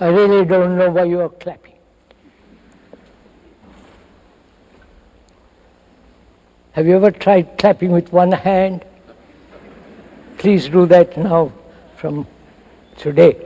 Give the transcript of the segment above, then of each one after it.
I really don't know why you are clapping. Have you ever tried clapping with one hand? Please do that now from today.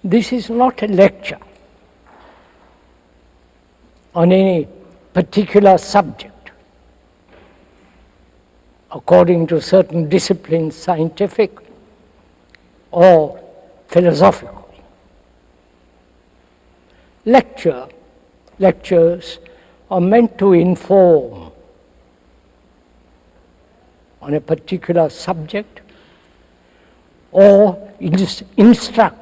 This is not a lecture on any particular subject, according to certain disciplines, scientific or philosophical. Lectures are meant to inform on a particular subject or instruct.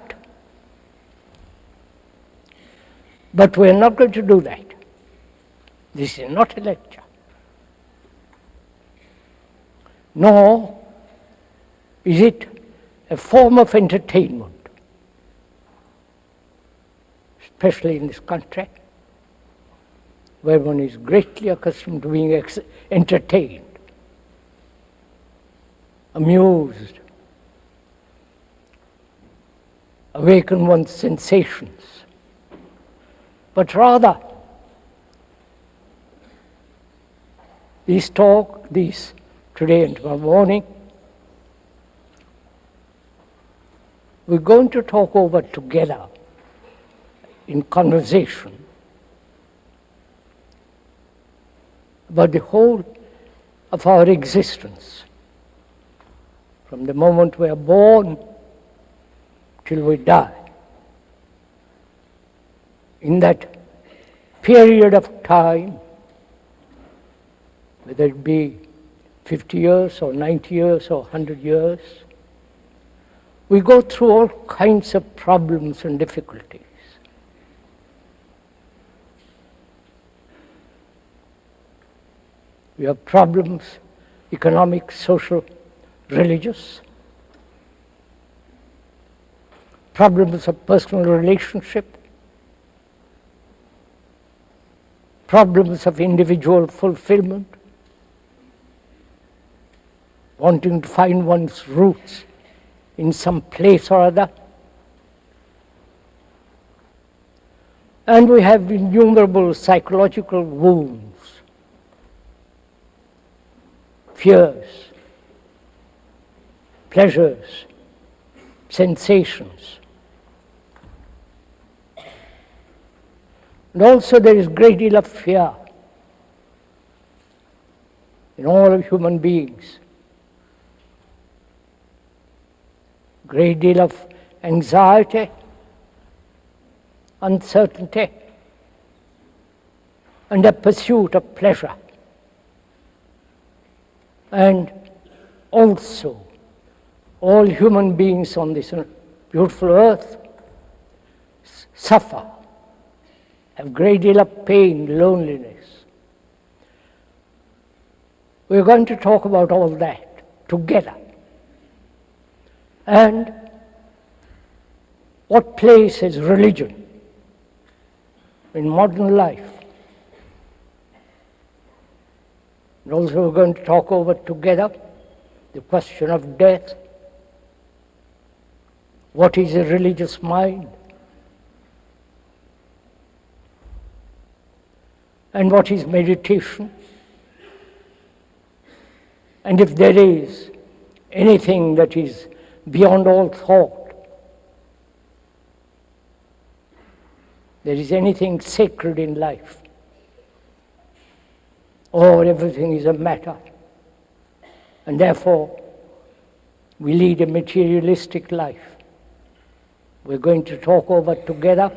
But we are not going to do that. This is not a lecture. Nor is it a form of entertainment, especially in this country, where one is greatly accustomed to being entertained, amused, awaken one's sensations. But rather, these today and tomorrow morning, we're going to talk over together in conversation about the whole of our existence, from the moment we are born till we die. In that period of time, whether it be 50 years or 90 years or 100 years, we go through all kinds of problems and difficulties. We have problems, economic, social, religious, problems of personal relationship, problems of individual fulfillment, wanting to find one's roots in some place or other. And we have innumerable psychological wounds, fears, pleasures, sensations. And also there is a great deal of fear in all human beings. Great deal of anxiety, uncertainty, and a pursuit of pleasure. And also, all human beings on this beautiful earth suffer, have great deal of pain, loneliness. We're going to talk about all that together. And what place has religion in modern life? And also we're going to talk over together the question of death. What is a religious mind? And what is meditation? And if there is anything that is beyond all thought, there is anything sacred in life, or everything is a matter, and therefore we lead a materialistic life. We're going to talk over together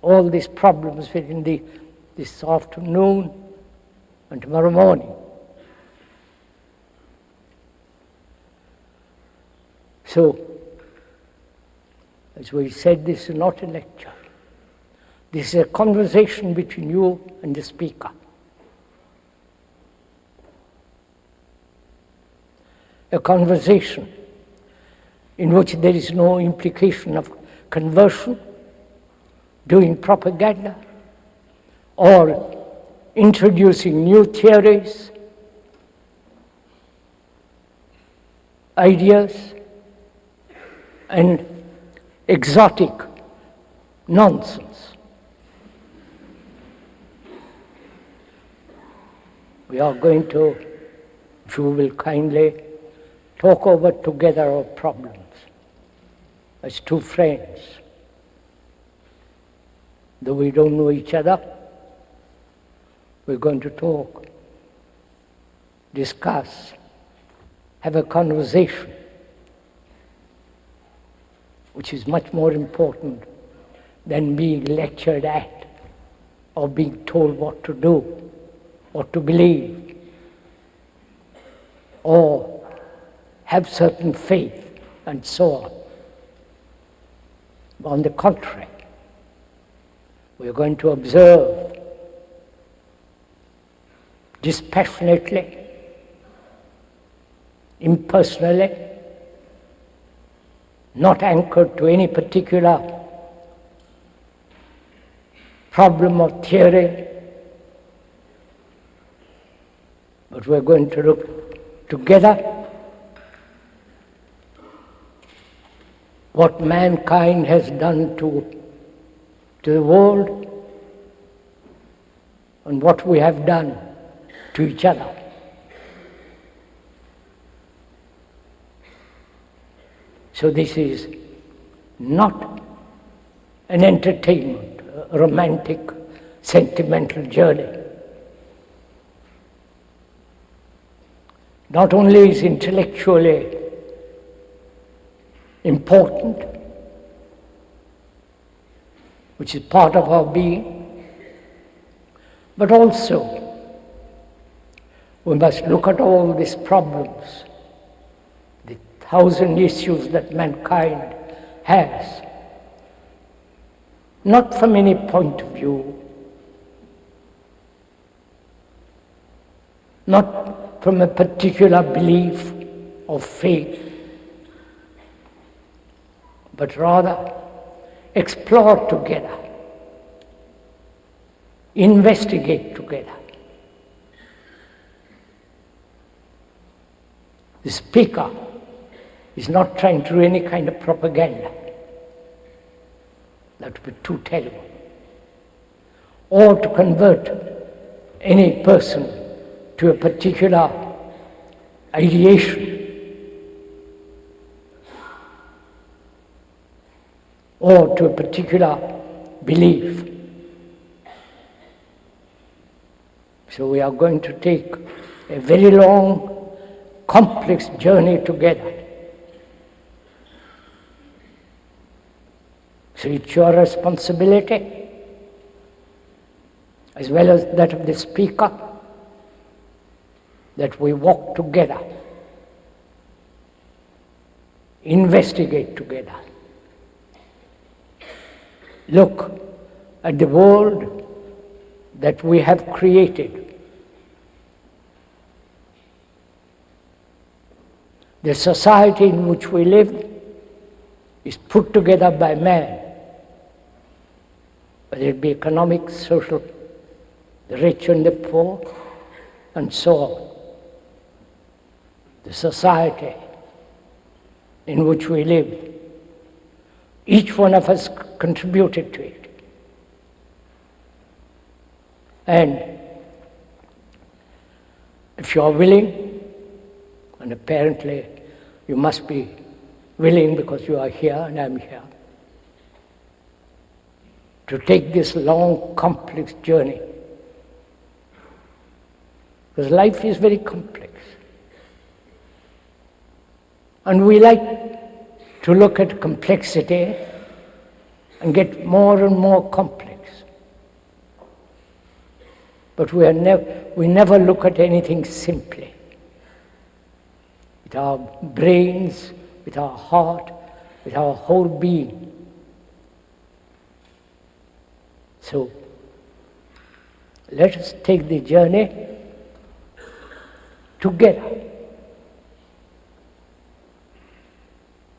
all these problems within this afternoon and tomorrow morning. So, as we said, this is not a lecture. This is a conversation between you and the speaker. A conversation in which there is no implication of conversion, doing propaganda, or introducing new theories, ideas, and exotic nonsense. We are going to, if you will kindly, talk over together our problems as two friends. Though we don't know each other, we're going to talk, discuss, have a conversation, which is much more important than being lectured at or being told what to do, what to believe, or have certain faith, and so on. On the contrary, we're going to observe dispassionately, impersonally, not anchored to any particular problem or theory, but we're going to look together what mankind has done to the world and what we have done to each other. So this is not an entertainment, a romantic, sentimental journey. Not only is intellectually important, which is part of our being, but also we must look at all these problems, the 1,000 issues that mankind has, not from any point of view, not from a particular belief or faith, but rather explore together, investigate together. The speaker is not trying to do any kind of propaganda. That would be too terrible. Or to convert any person to a particular ideation, or to a particular belief. So we are going to take a very long, complex journey together. So it's your responsibility, as well as that of the speaker, that we walk together, investigate together, look at the world that we have created. The society in which we live is put together by man, whether it be economic, social, the rich and the poor, and so on. The society in which we live, each one of us contributed to it. And if you are willing, and apparently you must be willing because you are here and I'm here, to take this long, complex journey. Because life is very complex. And we like to look at complexity and get more and more complex. But we never look at anything simply. With our brains, with our heart, with our whole being. So, let us take the journey together.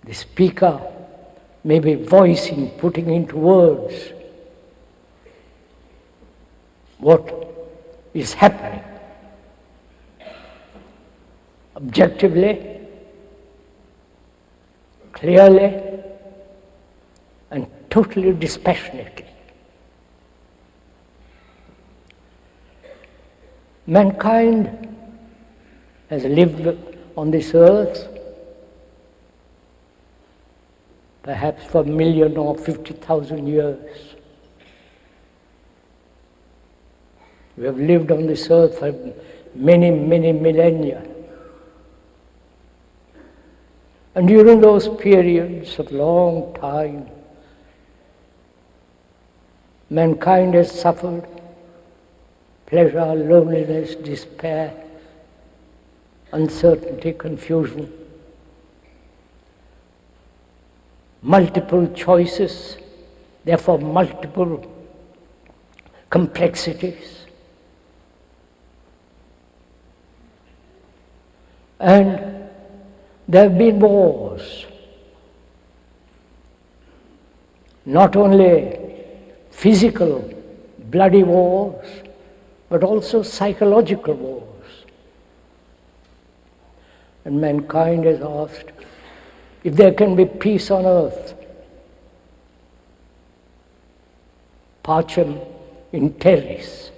The speaker may be voicing, putting into words what is happening. Objectively, clearly, and totally dispassionately. Mankind has lived on this earth perhaps for 1 million or 50,000 years. We have lived on this earth for many, many millennia. And during those periods of long time, mankind has suffered pleasure, loneliness, despair, uncertainty, confusion, multiple choices, therefore multiple complexities. And there have been wars, not only physical, bloody wars, but also psychological wars. And mankind has asked, if there can be peace on earth, pacem in terris,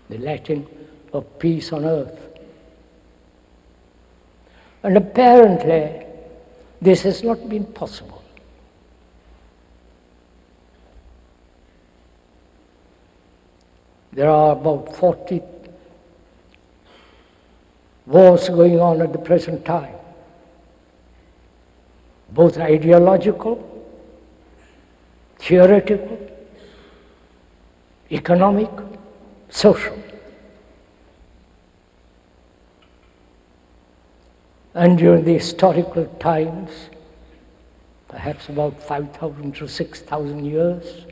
the Latin of peace on earth. And apparently, this has not been possible. There are about 40 wars going on at the present time, both ideological, theoretical, economic, social. And during the historical times, perhaps about 5,000 to 6,000 years,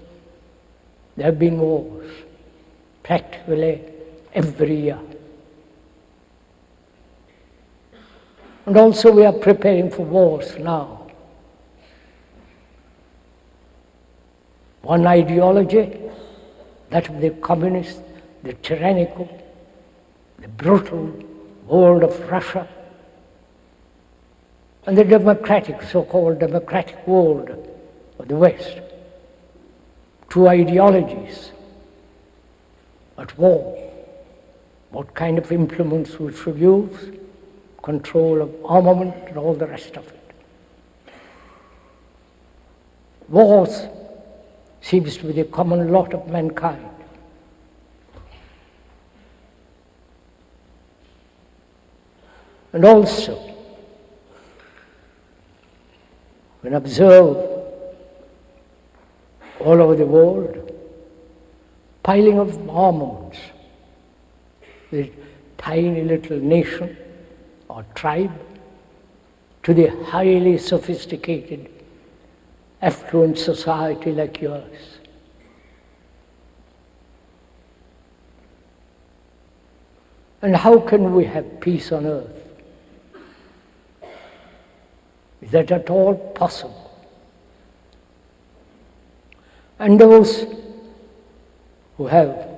there have been wars, practically every year. And also we are preparing for wars now. One ideology, that of the communist, the tyrannical, the brutal world of Russia, and the democratic, so-called democratic world of the West. Two ideologies at war. What kind of implements we should use, control of armament and all the rest of it. Wars seems to be the common lot of mankind. And also, when observe all over the world, piling of armaments, the tiny little nation or tribe to the highly sophisticated, affluent society like yours. And how can we have peace on earth? Is that at all possible? And those who have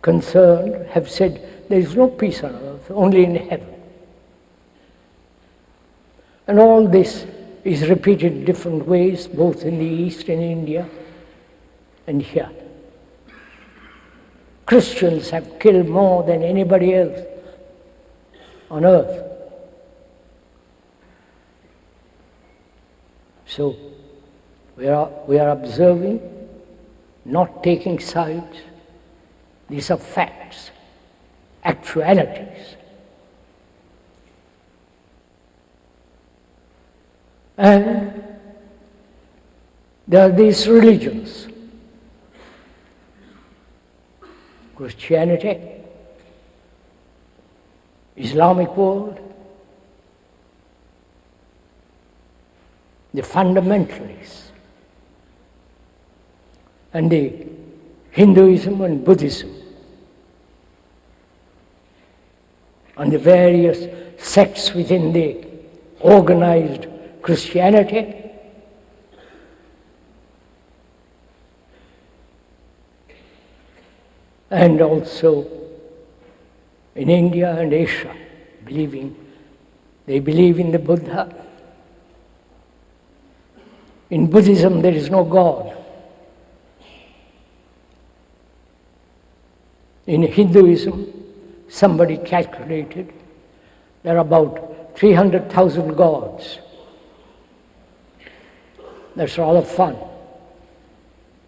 concerned have said there is no peace on earth, only in heaven. And all this is repeated in different ways, both in the East and India and here. Christians have killed more than anybody else on earth. So we are observing, not taking sides. These are facts, actualities. And there are these religions, Christianity, Islamic world, the fundamentalists, and the Hinduism and Buddhism, and the various sects within the organized Christianity. And also in India and Asia, they believe in the Buddha. In Buddhism, there is no God. In Hinduism, somebody calculated there are about 300,000 gods. That's rather fun.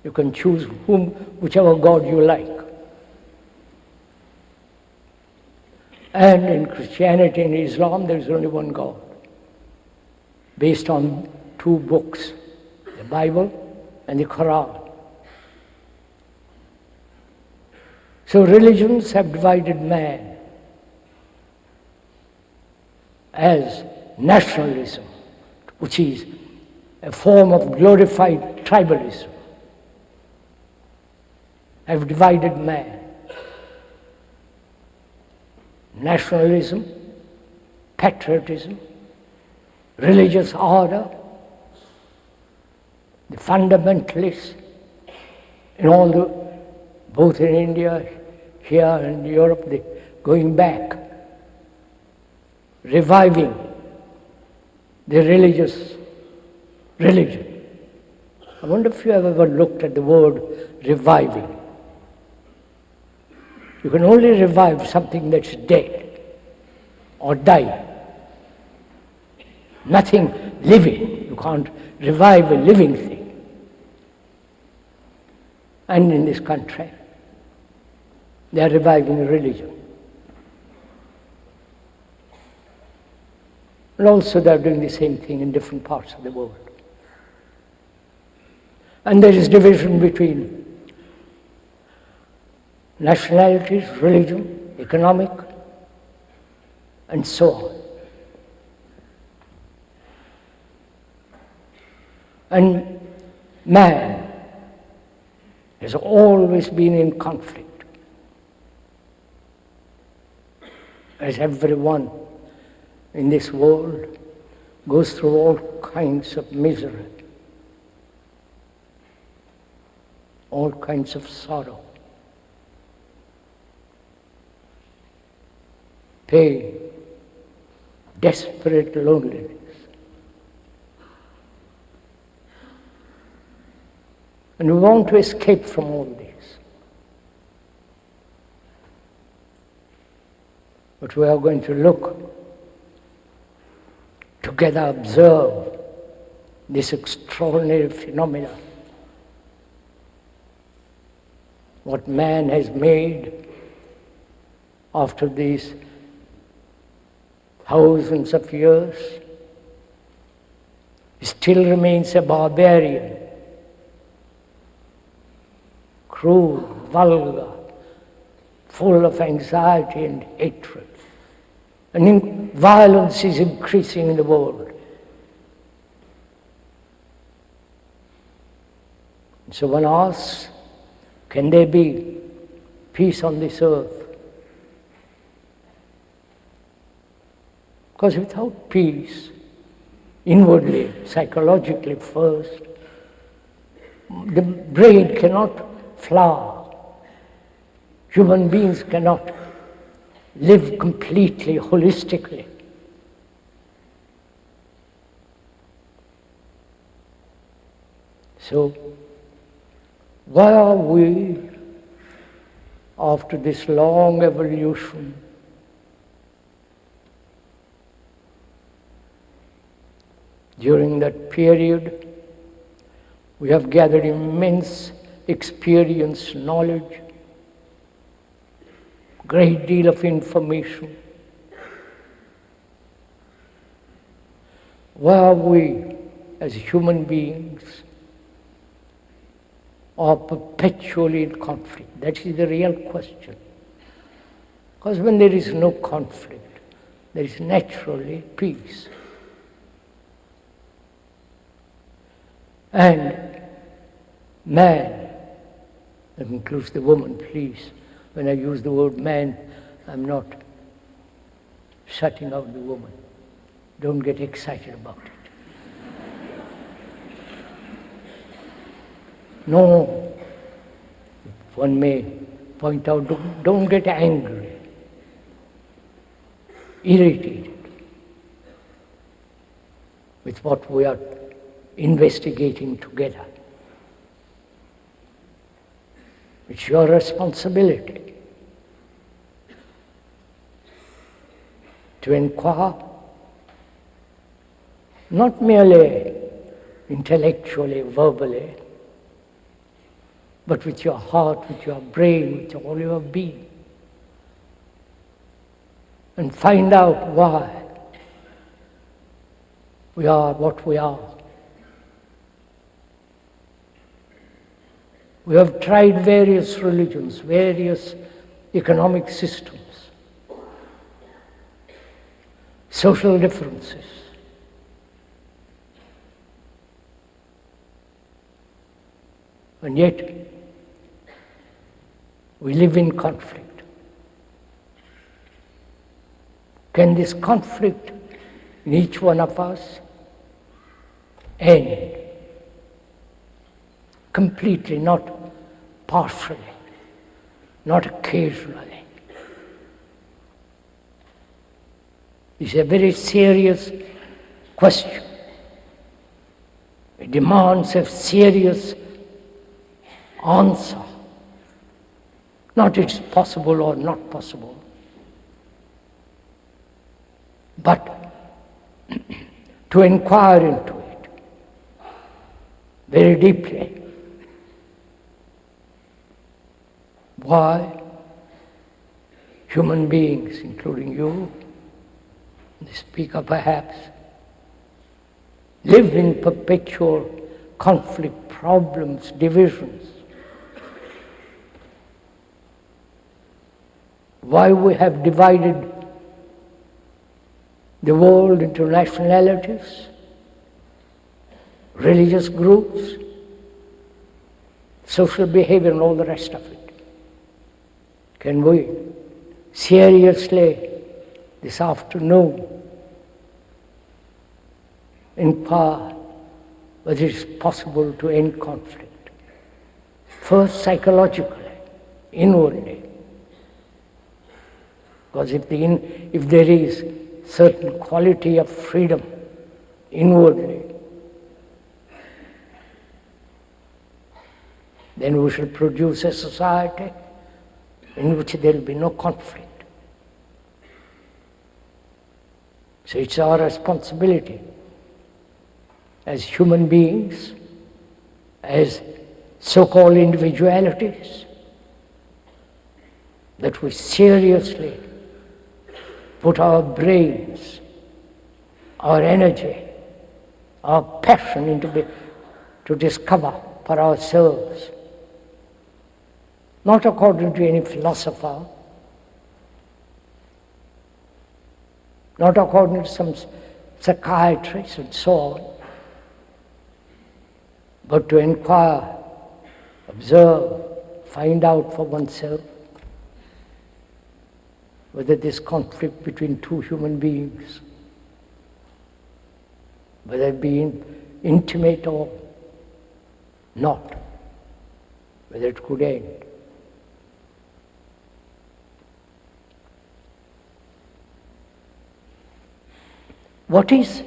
You can choose whichever god you like. And in Christianity and Islam, there is only one God, based on two books, the Bible and the Quran. So religions have divided man as nationalism, which is a form of glorified tribalism, have divided man. Nationalism, patriotism, religious order, the fundamentalists in all both in India, here and Europe, going back, reviving the religion. I wonder if you have ever looked at the word reviving. You can only revive something that's dead or died. Nothing living. You can't revive a living thing. And in this country, they are reviving religion. And also they are doing the same thing in different parts of the world. And there is division between nationalities, religion, economic, and so on. And man has always been in conflict, as everyone in this world goes through all kinds of misery, all kinds of sorrow, pain, desperate loneliness. And we want to escape from all this. But we are going to look together, observe this extraordinary phenomenon, what man has made after these thousands of years. He still remains a barbarian, cruel, vulgar, full of anxiety and hatred. And violence is increasing in the world. And so one asks, can there be peace on this earth? Because without peace, inwardly, psychologically first, the brain cannot flower. Human beings cannot live completely, holistically. So, why are we, after this long evolution, during that period, we have gathered immense experience, knowledge, great deal of information. Why are we, as human beings, are perpetually in conflict? That is the real question. Because when there is no conflict, there is naturally peace. And man, that includes the woman, please. When I use the word man, I'm not shutting out the woman. Don't get excited about it. No, one may point out, don't get angry, irritated with what we are investigating together. It's your responsibility to inquire, not merely intellectually, verbally, but with your heart, with your brain, with all your being, and find out why we are what we are. We have tried various religions, various economic systems, social differences. And yet, we live in conflict. Can this conflict in each one of us end completely, not partially, not occasionally? It's a very serious question. It demands a serious answer. Not it's possible or not possible, but to inquire into it very deeply. Why human beings, including you, the speaker perhaps, live in perpetual conflict, problems, divisions? Why we have divided the world into nationalities, religious groups, social behavior and all the rest of it. Can we seriously this afternoon inquire whether it is possible to end conflict? First psychologically, inwardly. Because if there is certain quality of freedom inwardly, then we shall produce a society in which there will be no conflict. So it's our responsibility as human beings, as so-called individualities, that we seriously put our brains, our energy, our passion to discover for ourselves, not according to any philosopher, not according to some psychiatrist and so on, but to inquire, observe, find out for oneself whether this conflict between two human beings, whether it be intimate or not, whether it could end. What is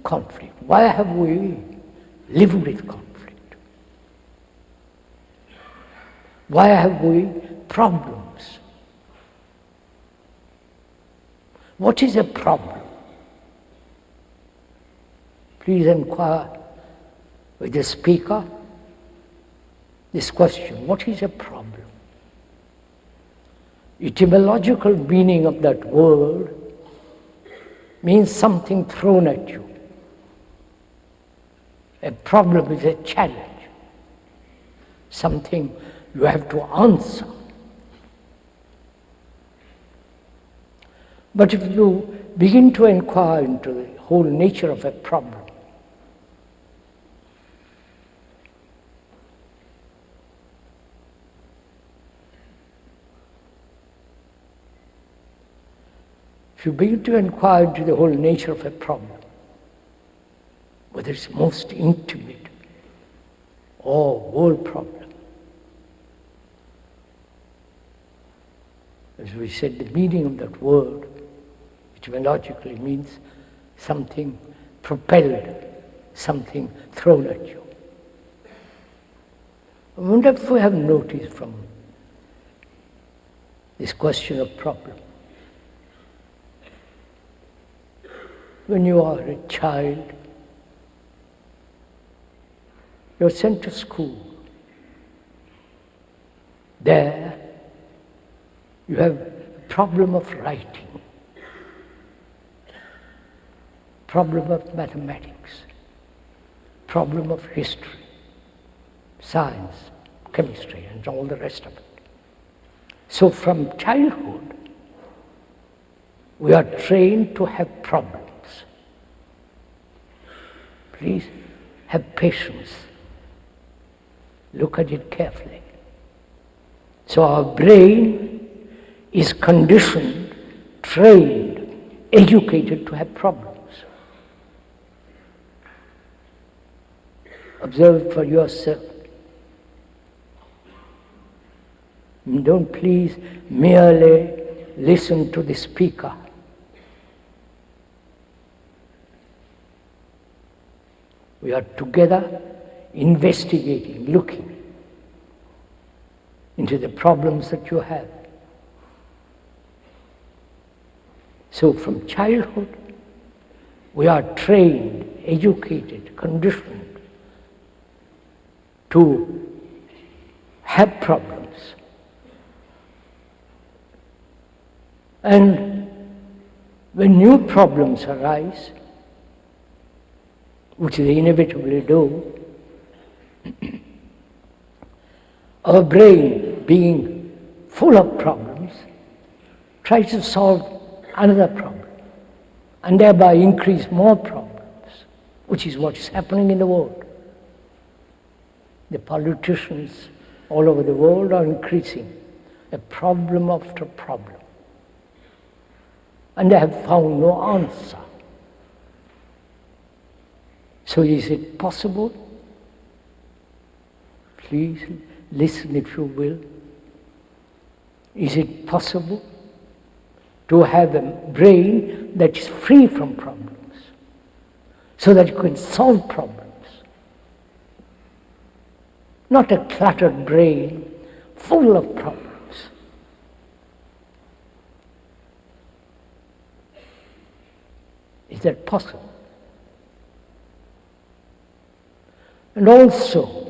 conflict? Why have we lived with conflict? Why have we problems? What is a problem? Please inquire with the speaker this question: what is a problem? Etymological meaning of that word means something thrown at you. A problem is a challenge, something you have to answer. But if you begin to inquire into the whole nature of a problem, If you begin to inquire into the whole nature of a problem, whether it's most intimate or world problem, as we said, the meaning of that word, which logically means something propelled, something thrown at you. I wonder if we have noticed from this question of problem. When you are a child, you're sent to school. There, you have a problem of writing, problem of mathematics, problem of history, science, chemistry, and all the rest of it. So from childhood, we are trained to have problems. Please have patience. Look at it carefully. So our brain is conditioned, trained, educated to have problems. Observe for yourself. Don't please merely listen to the speaker. We are together investigating, looking into the problems that you have. So from childhood, we are trained, educated, conditioned to have problems. And when new problems arise, which they inevitably do, our brain, being full of problems, tries to solve another problem and thereby increase more problems, which is what is happening in the world. The politicians all over the world are increasing a problem after problem, and they have found no answer. So is it possible? Please listen if you will. Is it possible to have a brain that is free from problems so that you can solve problems? Not a cluttered brain full of problems. Is that possible? And also,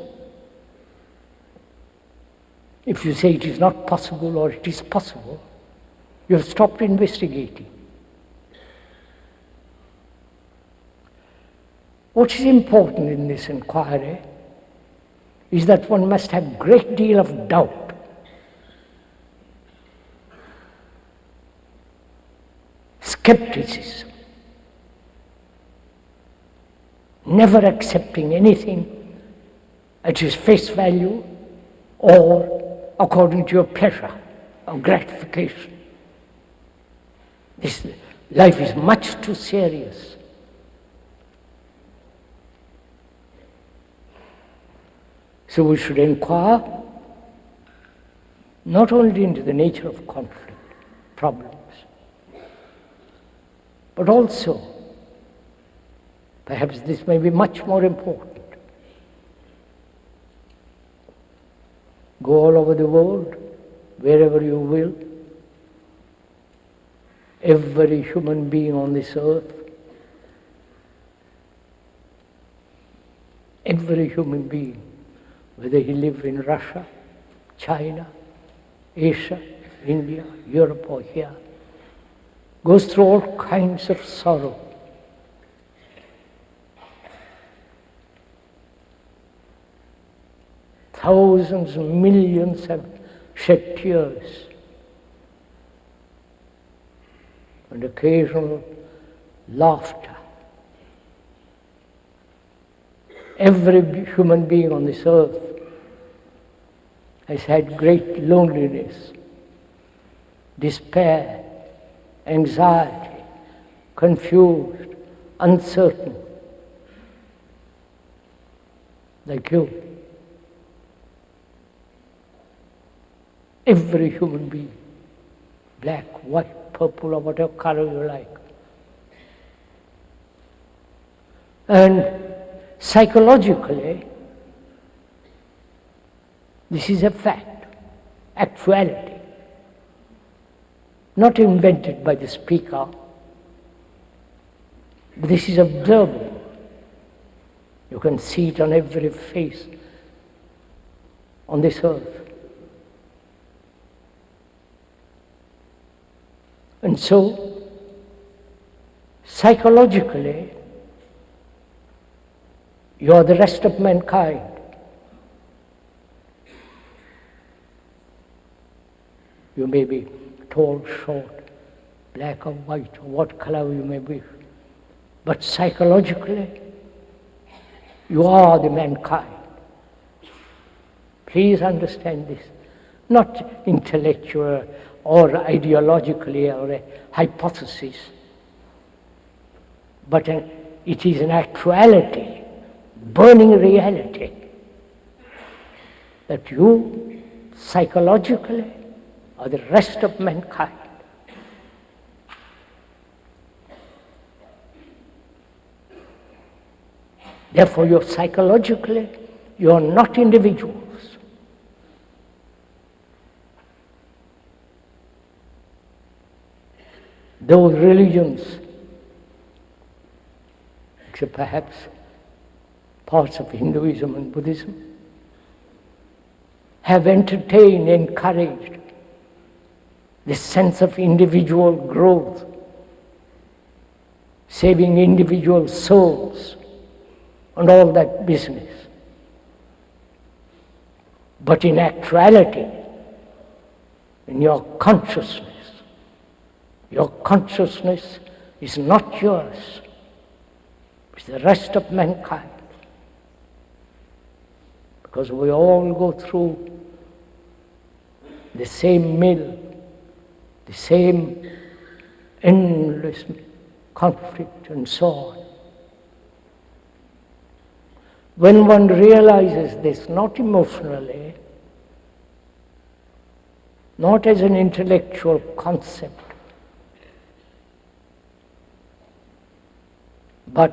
if you say it is not possible or it is possible, you have stopped investigating. What is important in this inquiry is that one must have a great deal of doubt. Skepticism. Never accepting anything at its face value or according to your pleasure or gratification. This life is much too serious. So we should inquire not only into the nature of conflict, problems, but also, perhaps this may be much more important, go all over the world, wherever you will, every human being on this earth, every human being, whether he lives in Russia, China, Asia, India, Europe or here, goes through all kinds of sorrow. Thousands, millions have shed tears. And occasional laughter. Every human being on this earth has had great loneliness, despair, anxiety, confused, uncertain, like you. Every human being, black, white, purple, or whatever color you like. And psychologically, this is a fact, actuality, not invented by the speaker, but this is observable. You can see it on every face on this earth. And so, psychologically, you are the rest of mankind. You may be tall, short, black or white, or what color you may be. But psychologically, you are the mankind. Please understand this. Not intellectual or ideologically or a hypothesis, but it is an actuality, burning reality, that you psychologically are the rest of mankind. Therefore, you're psychologically, you are not individuals. Those religions, except perhaps parts of Hinduism and Buddhism, have entertained, encouraged this sense of individual growth, saving individual souls, and all that business. But in actuality, in your consciousness is not yours, it's the rest of mankind. Because we all go through the same mill, the same endless conflict and so on. When one realizes this, not emotionally, not as an intellectual concept, but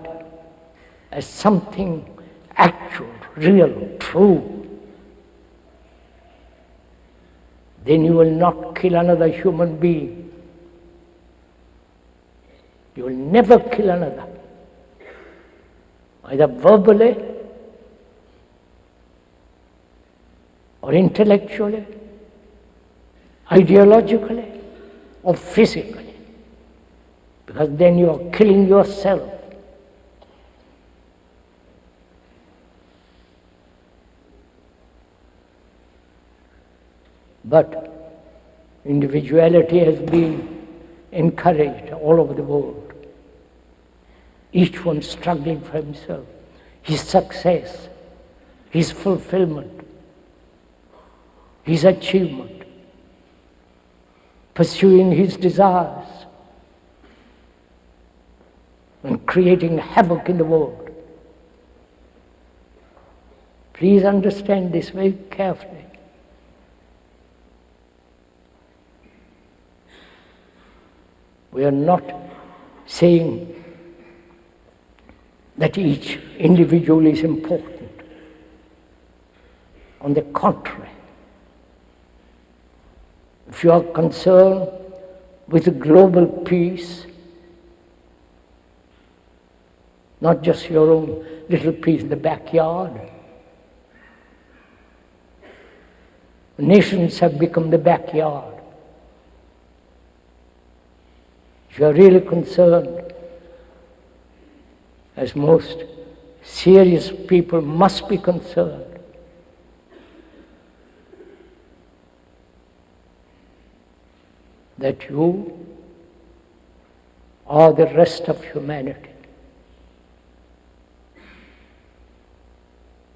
as something actual, real, true, then you will not kill another human being. You will never kill another, either verbally or intellectually, ideologically, or physically, because then you are killing yourself. But individuality has been encouraged all over the world. Each one struggling for himself, his success, his fulfillment, his achievement, pursuing his desires, and creating havoc in the world. Please understand this very carefully. We are not saying that each individual is important. On the contrary, if you are concerned with global peace, not just your own little peace in the backyard, nations have become the backyard. If you are really concerned, as most serious people must be concerned, that you are the rest of humanity.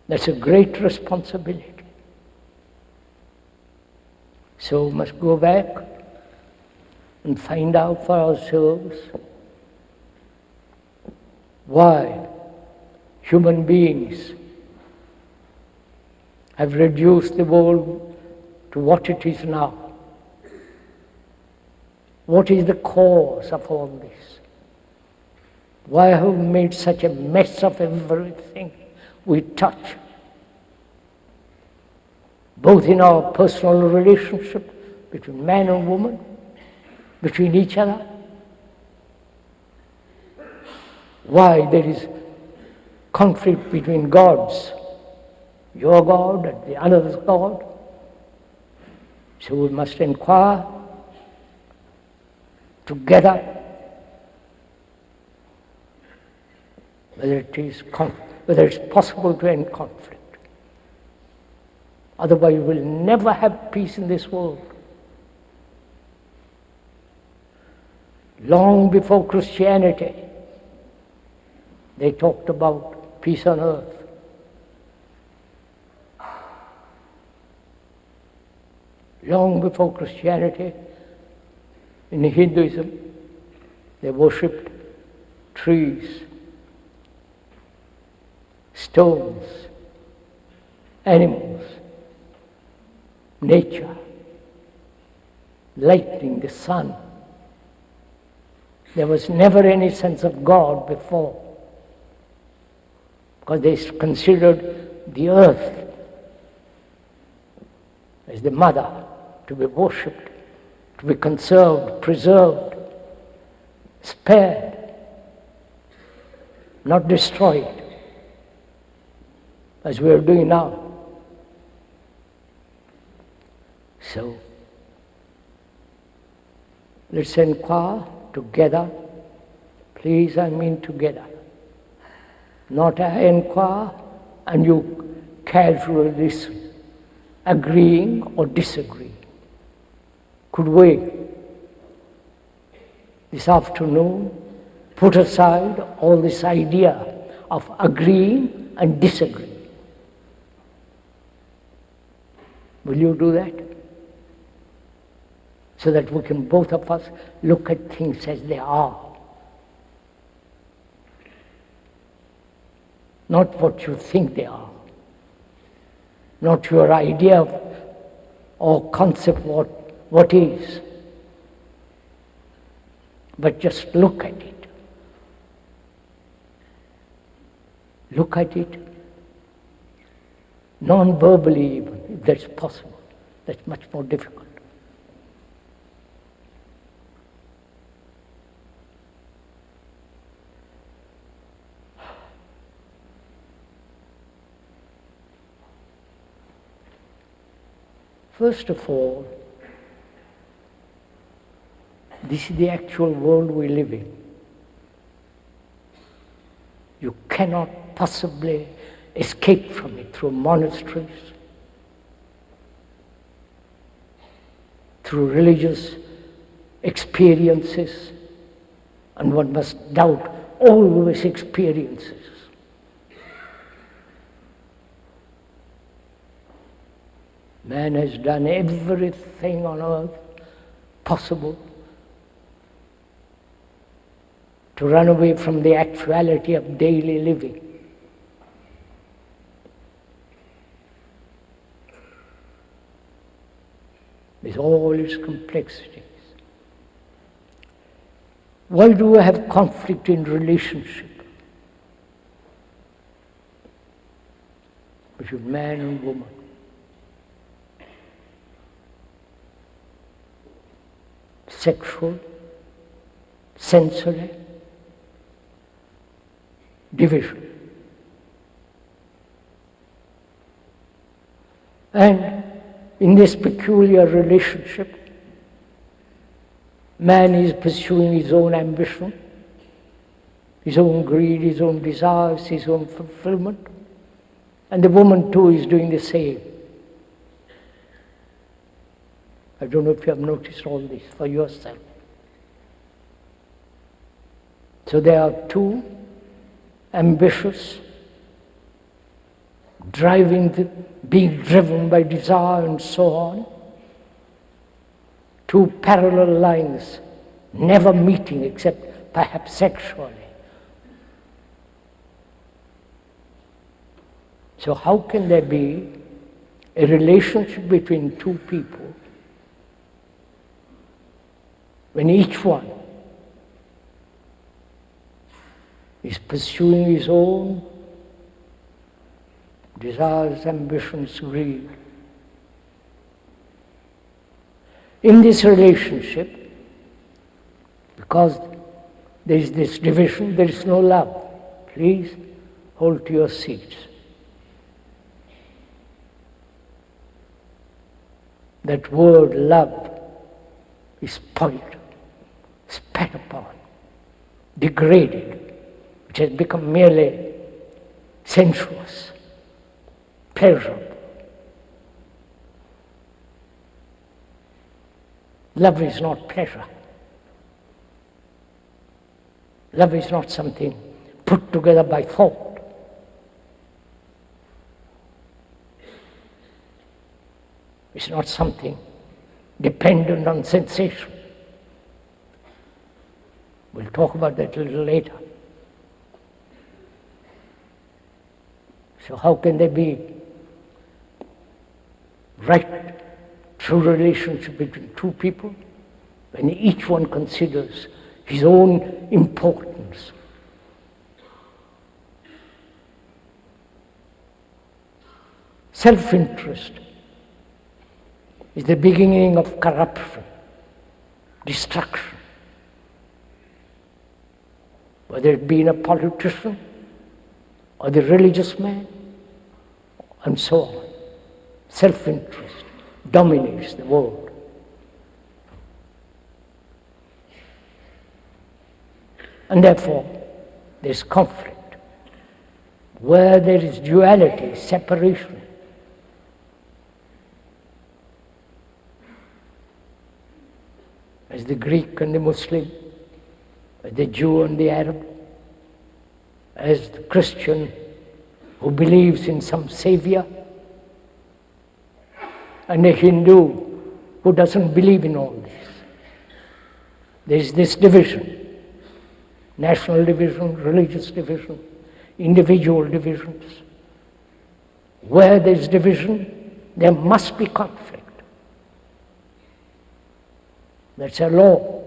That's a great responsibility. So we must go back and find out for ourselves why human beings have reduced the world to what it is now. What is the cause of all this? Why have we made such a mess of everything we touch? Both in our personal relationship between man and woman, between each other. Why there is conflict between gods, your God and the other's God. So we must inquire together whether it's possible to end conflict. Otherwise we'll never have peace in this world. Long before Christianity, they talked about peace on earth. Long before Christianity, in Hinduism, they worshipped trees, stones, animals, nature, lightning, the sun. There was never any sense of God before, because they considered the earth as the mother to be worshipped, to be conserved, preserved, spared, not destroyed, as we are doing now. So, let's inquire together. Please, I mean together. Not I inquire and you casually listen, agreeing or disagreeing. Could we, this afternoon, put aside all this idea of agreeing and disagreeing? Will you do that? So that we can both of us look at things as they are. Not what you think they are. Not your idea of, or concept what is. But just look at it. Look at it non-verbally even, if that's possible. That's much more difficult. First of all, this is the actual world we live in. You cannot possibly escape from it through monasteries, through religious experiences, and one must doubt all these experiences. Man has done everything on earth possible to run away from the actuality of daily living. With all its complexities. Why do we have conflict in relationship between man and woman? Sexual, sensory, division. And in this peculiar relationship, man is pursuing his own ambition, his own greed, his own desires, his own fulfillment, and the woman too is doing the same. I don't know if you have noticed all this for yourself. So there are two ambitious, being driven by desire and so on, two parallel lines never meeting except perhaps sexually. So how can there be a relationship between two people when each one is pursuing his own desires, ambitions, greed? In this relationship, because there is this division, there is no love. Please hold to your seats. That word love is spoiled, spat upon, degraded, which has become merely sensuous, pleasurable. Love is not pleasure. Love is not something put together by thought. It's not something dependent on sensation. We'll talk about that a little later. So how can there be right, true relationship between two people when each one considers his own importance? Self-interest is the beginning of corruption, destruction. Whether it be in a politician or the religious man, and so on. Self-interest dominates the world. And therefore, there is conflict. Where there is duality, separation, as the Greek and the Muslim, as the Jew and the Arab, as the Christian who believes in some savior, and a Hindu who doesn't believe in all this. There is this division, national division, religious division, individual divisions. Where there is division, there must be conflict. That's a law.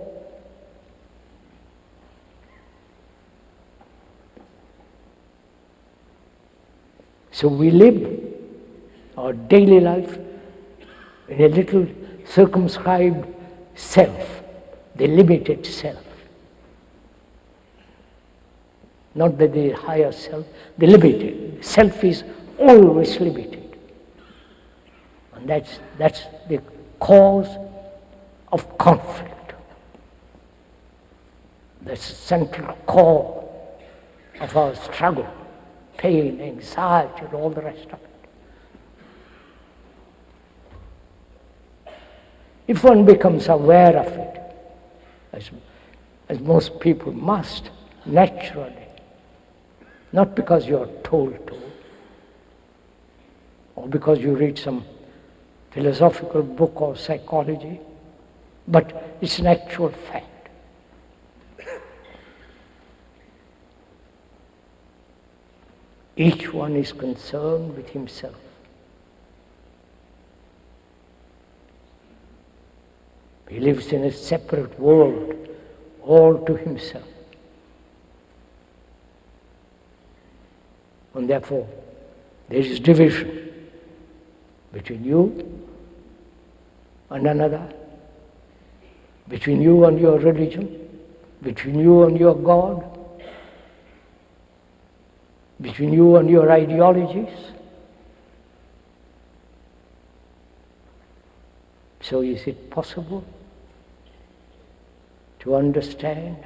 So we live our daily life in a little circumscribed self, the limited self. Not that the higher self, the limited. Self is always limited. And that's the cause of conflict. That's the central core of our struggle, pain, anxiety, and all the rest of it. If one becomes aware of it, as most people must, naturally, not because you are told to, or because you read some philosophical book or psychology, but it's an actual fact. Each one is concerned with himself. He lives in a separate world, all to himself. And therefore, there is division between you and another, between you and your religion, between you and your God, between you and your ideologies. So is it possible to understand,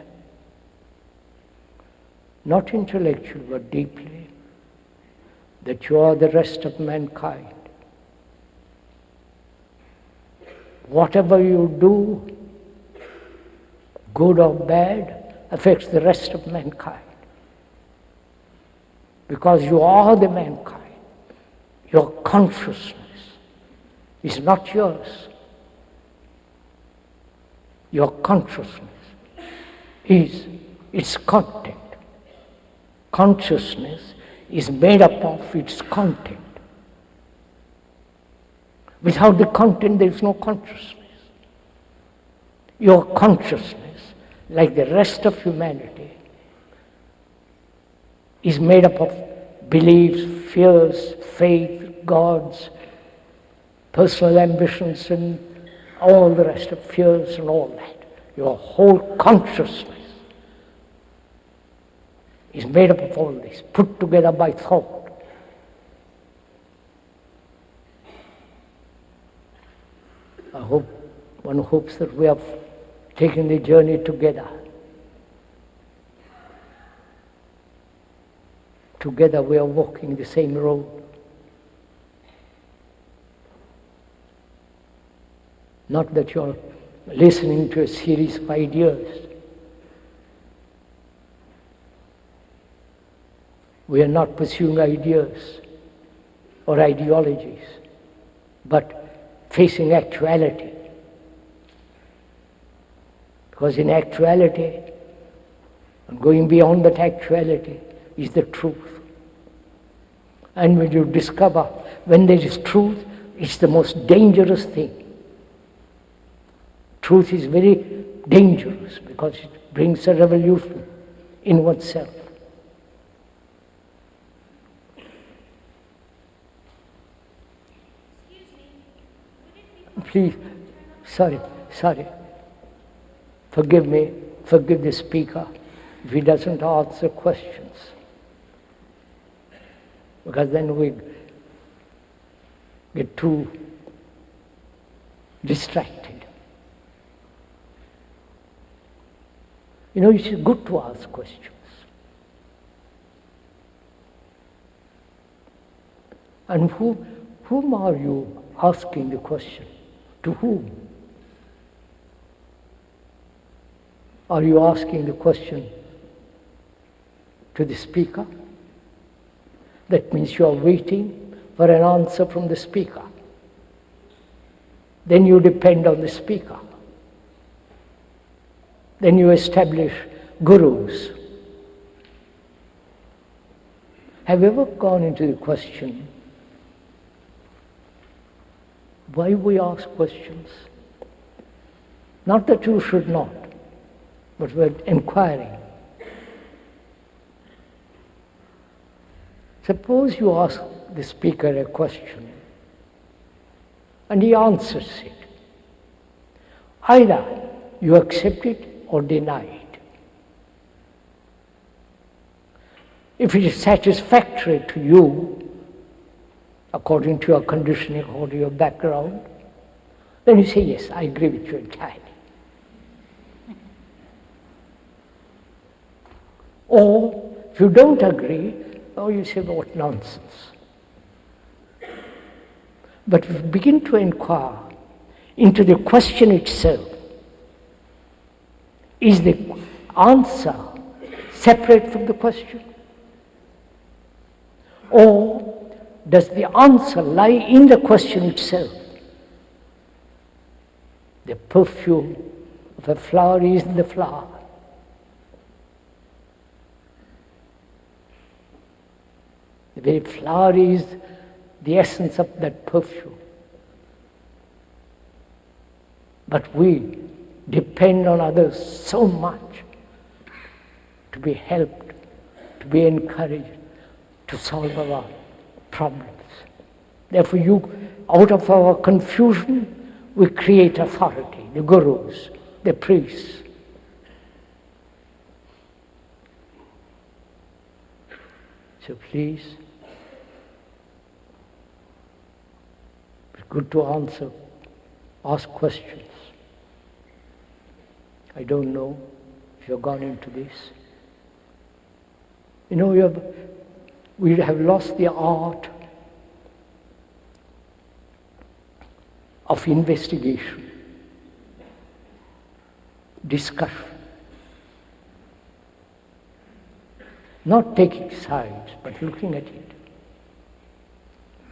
not intellectually but deeply, that you are the rest of mankind? Whatever you do, good or bad, affects the rest of mankind. Because you are the mankind. Your consciousness is not yours. Your consciousness is its content. Consciousness is made up of its content. Without the content, there is no consciousness. Your consciousness, like the rest of humanity, is made up of beliefs, fears, faith, gods, personal ambitions, and all the rest of fears and all that. Your whole consciousness is made up of all this, put together by thought. One hopes that we have taken the journey together. Together we are walking the same road. Not that you're listening to a series of ideas. We are not pursuing ideas or ideologies, but facing actuality. Because in actuality, and going beyond that actuality, is the truth. And when you discover when there is truth, it's the most dangerous thing. Truth is very dangerous because it brings a revolution in oneself. Please, sorry. Forgive me, forgive the speaker if he doesn't answer questions. Because then we get too distracted. You know, it's good to ask questions. And whom are you asking the question? To whom? Are you asking the question to the speaker? That means you are waiting for an answer from the speaker. Then you depend on the speaker. Then you establish gurus. Have you ever gone into the question, why we ask questions? Not that you should not, but we're inquiring. Suppose you ask the speaker a question and he answers it. Either you accept it or deny it. If it is satisfactory to you, according to your conditioning or to your background, then you say, yes, I agree with you entirely. Or, if you don't agree, you say, what nonsense. But if you begin to inquire into the question itself, is the answer separate from the question? Or does the answer lie in the question itself? The perfume of a flower is in the flower. The very flower is the essence of that perfume. But we depend on others so much to be helped, to be encouraged, to solve our problems. Therefore, out of our confusion, we create authority, the gurus, the priests. So please, it's good to ask questions. I don't know if you've gone into this. You know, we have lost the art of investigation, discussion. Not taking sides, but looking at it.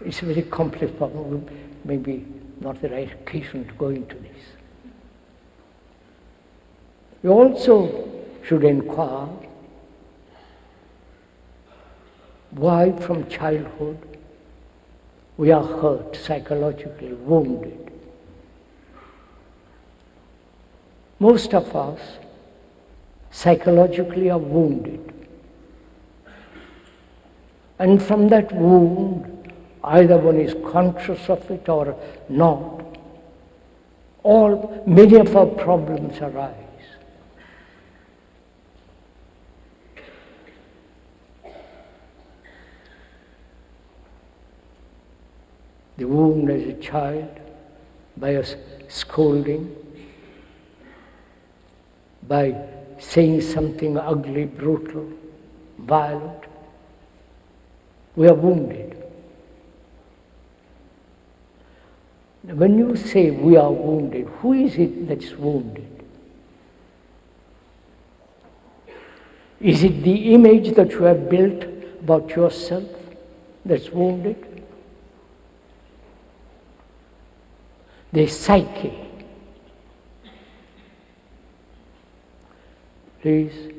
It's a very complex problem, maybe not the right occasion to go into this. We also should inquire why from childhood we are hurt, psychologically wounded. Most of us psychologically are wounded. And from that wound, either one is conscious of it or not, many of our problems arise. The wound as a child, by a scolding, by saying something ugly, brutal, violent, we are wounded. When you say we are wounded, who is it that's wounded? Is it the image that you have built about yourself that's wounded? The psyche. Please,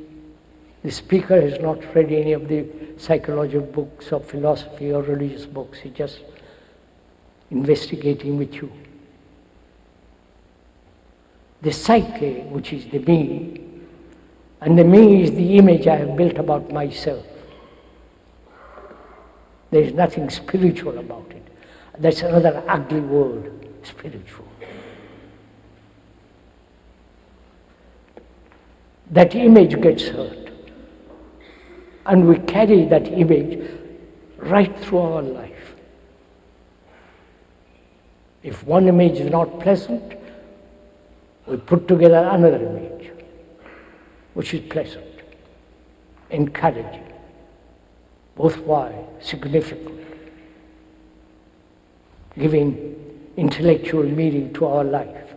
the speaker has not read any of the psychology books or philosophy or religious books. He's just investigating with you. The psyche, which is the me, and the me is the image I have built about myself. There is nothing spiritual about it. That's another ugly word, spiritual. That image gets hurt. And we carry that image right through our life. If one image is not pleasant, we put together another image, which is pleasant, encouraging, worthwhile, significant, giving intellectual meaning to our life.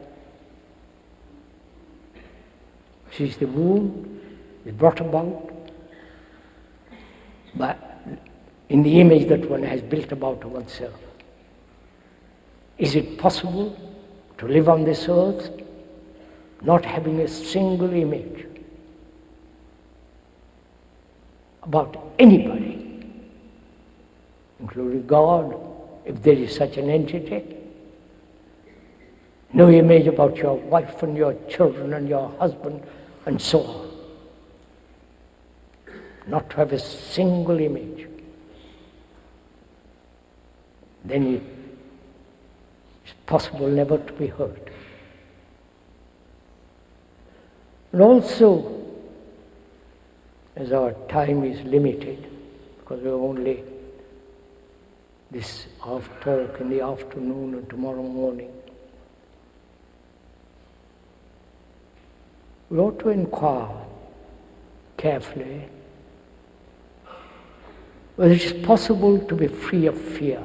Which is the wound we brought about in the image that one has built about oneself. Is it possible to live on this earth not having a single image about anybody, including God, if there is such an entity? No image about your wife and your children and your husband and so on. Not to have a single image. Then it's possible never to be hurt. And also, as our time is limited, because we're only this talk in the afternoon and tomorrow morning, we ought to inquire carefully whether it is possible to be free of fear.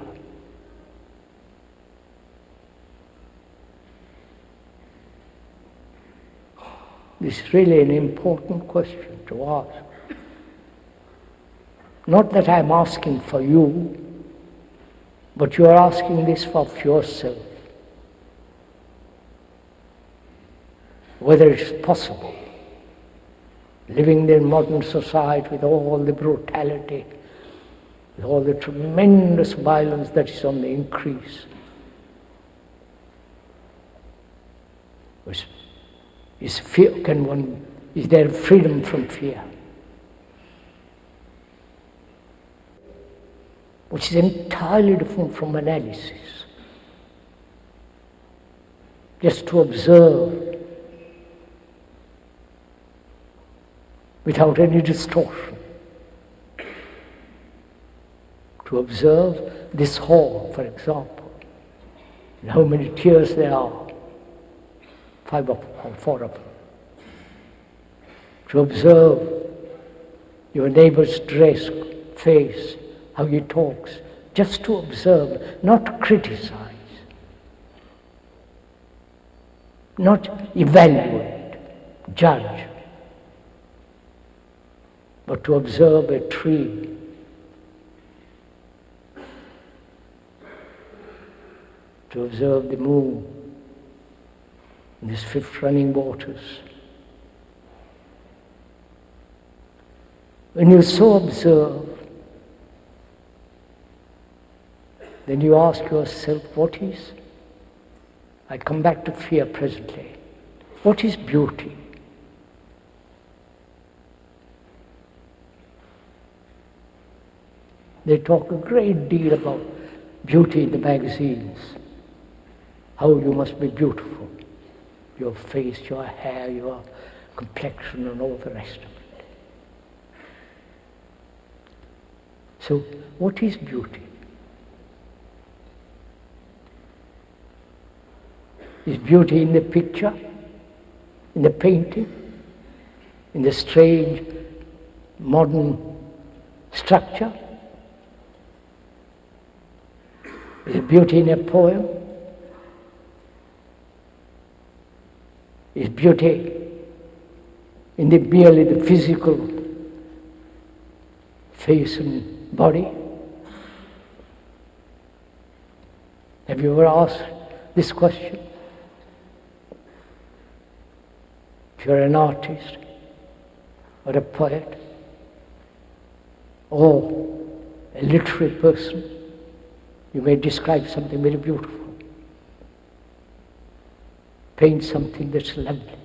This is really an important question to ask. Not that I'm asking for you, but you are asking this for yourself. Whether it's possible, living in modern society with all the brutality, with all the tremendous violence that is on the increase, is there freedom from fear? Which is entirely different from analysis. Just to observe without any distortion. To observe this hall, for example, and how many tiers there are, 5 of them, or 4 of them. To observe your neighbor's dress, face, how he talks, just to observe, not to criticize, not evaluate, judge, but to observe a tree, to observe the moon, and these 5 running waters, When you so observe, then you ask yourself, what is? I come back to fear presently. What is beauty? They talk a great deal about beauty in the magazines. How you must be beautiful. Your face, your hair, your complexion, and all the rest of it. So, what is beauty? Is beauty in the picture, in the painting, in the strange modern structure? Is beauty in a poem? Is beauty in merely the physical face and body? Have you ever asked this question? If you're an artist or a poet or a literary person, you may describe something very beautiful. Paint something that's lovely.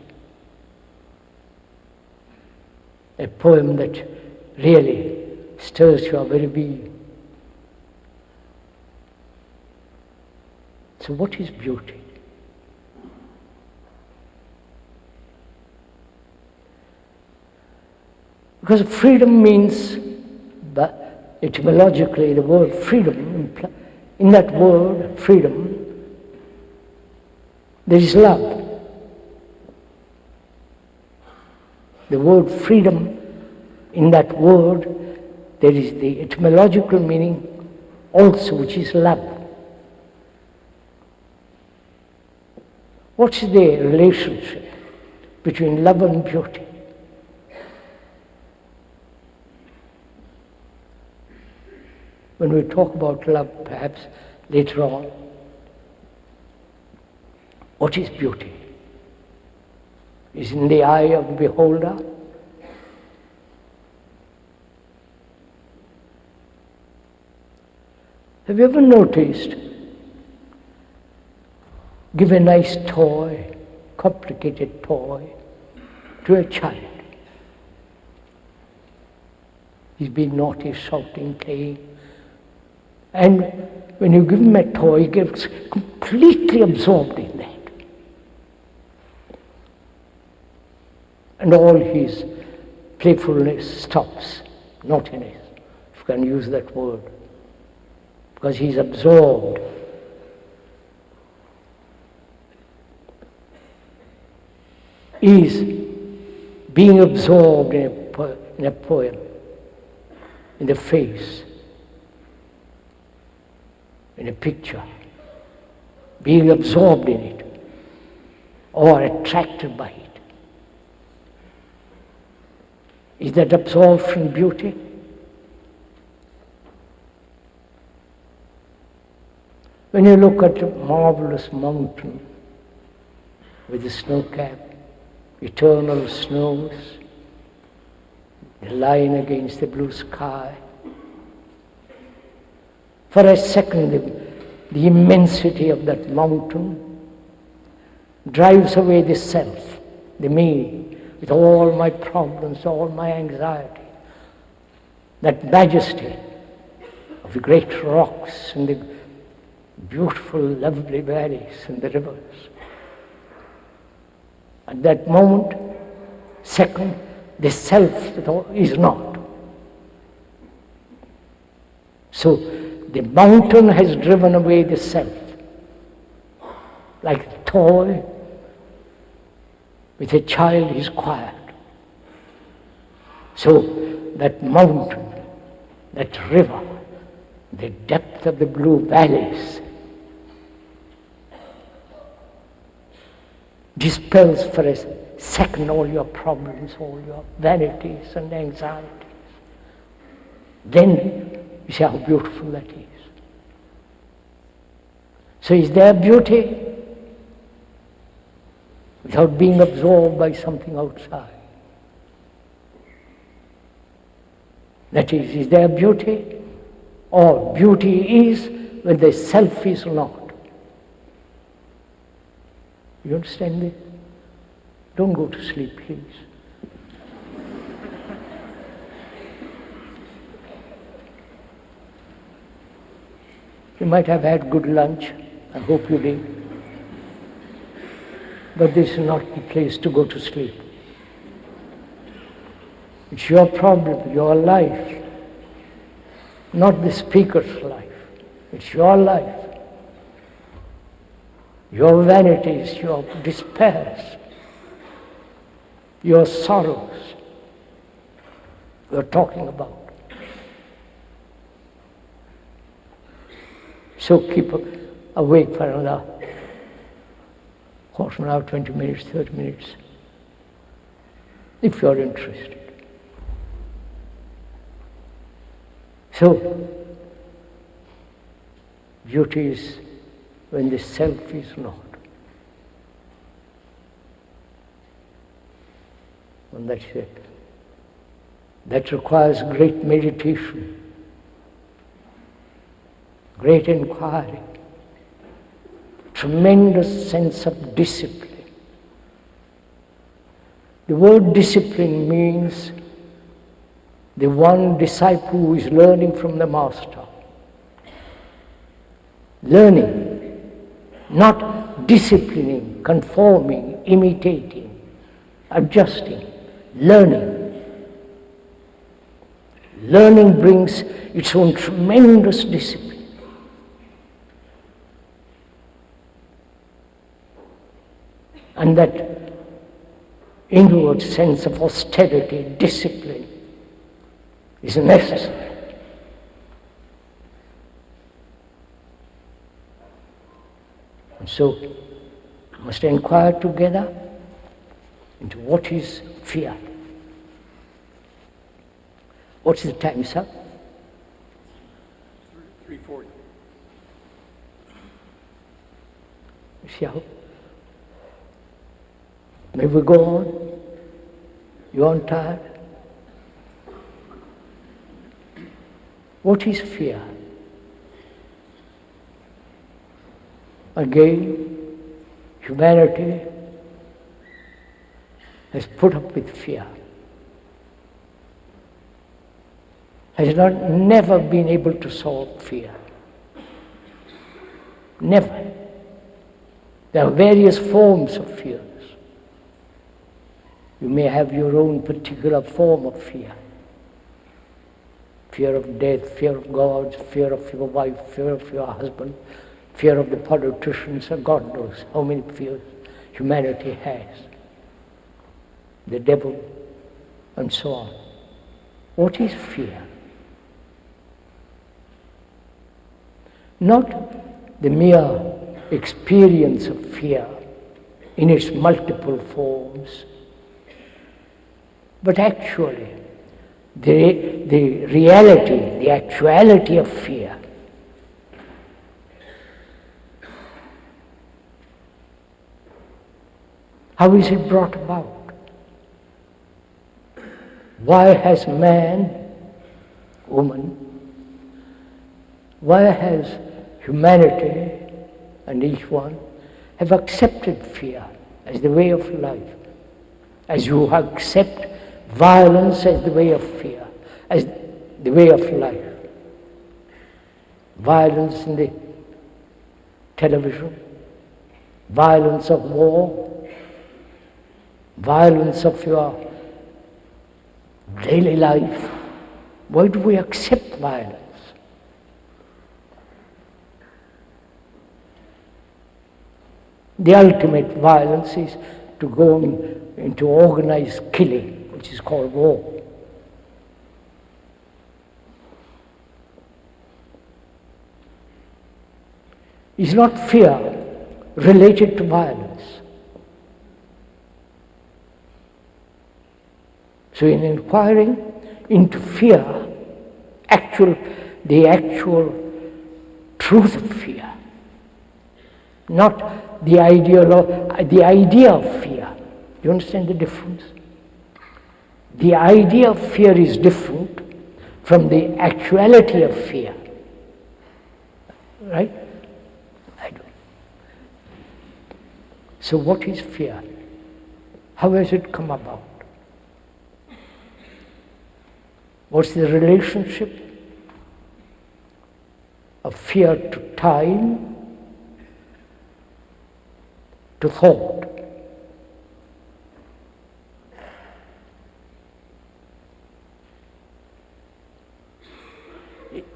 A poem that really stirs your very being. So what is beauty? Because freedom means, but etymologically the word freedom, in that word freedom, there is love. The word freedom, in that word, there is the etymological meaning also, which is love. What's the relationship between love and beauty? When we talk about love, perhaps later on, what is beauty? Is in the eye of the beholder? Have you ever noticed, give a nice toy, complicated toy, to a child. He's been naughty, shouting, playing. And when you give him a toy, he gets completely absorbed in that. And all his playfulness stops, naughtiness, if you can use that word, because he's absorbed. He's being absorbed in a poem, in the face, in a picture, being absorbed in it, or attracted by it. Is that absorption beauty? When you look at a marvelous mountain with the snow cap, eternal snows, the line against the blue sky, for a second the immensity of that mountain drives away the self, the me, with all my problems, all my anxiety. That majesty of the great rocks and the beautiful, lovely valleys and the rivers. At that moment, second, the self is not. So the mountain has driven away the self. Like a toy with a child is quiet. So that mountain, that river, the depth of the blue valleys dispels for a second all your problems, all your vanities and anxieties. Then you see how beautiful that is. So is there beauty without being absorbed by something outside? That is there beauty? Or beauty is when the self is not. You understand this? Don't go to sleep, please. You might have had good lunch. I hope you did. But this is not the place to go to sleep. It's your problem, your life, not the speaker's life. It's your life, your vanities, your despairs, your sorrows we're talking about. So keep awake for another quarter of an hour, 20 minutes, 30 minutes, if you're interested. So, beauty is when the self is not. And that's it. That requires great meditation, great inquiry, tremendous sense of discipline. The word discipline means the one disciple who is learning from the master. Learning, not disciplining, conforming, imitating, adjusting. Learning. Learning brings its own tremendous discipline. And that inward sense of austerity, discipline, is necessary. And so, we must inquire together into what is fear. What's the time, sir? 3:40. See how? May we go on? You aren't tired? What is fear? Again, humanity has put up with fear. Has never been able to solve fear. Never. There are various forms of fears. You may have your own particular form of fear. Fear of death, fear of God, fear of your wife, fear of your husband, fear of the politicians, and God knows how many fears humanity has. The devil, and so on. What is fear? Not the mere experience of fear in its multiple forms, but actually the reality, the actuality of fear. How is it brought about? Why has man, woman, why has humanity and each one have accepted fear as the way of life, as you accept violence as the way of fear, as the way of life? Violence in the television, violence of war, violence of your daily life. Why do we accept violence? The ultimate violence is to go into organized killing, which is called war. Is not fear related to violence? So in inquiring into fear, the actual truth of fear, not the idea of fear. Do you understand the difference? The idea of fear is different from the actuality of fear. Right? I do. So what is fear? How has it come about? What's the relationship of fear to time, to thought?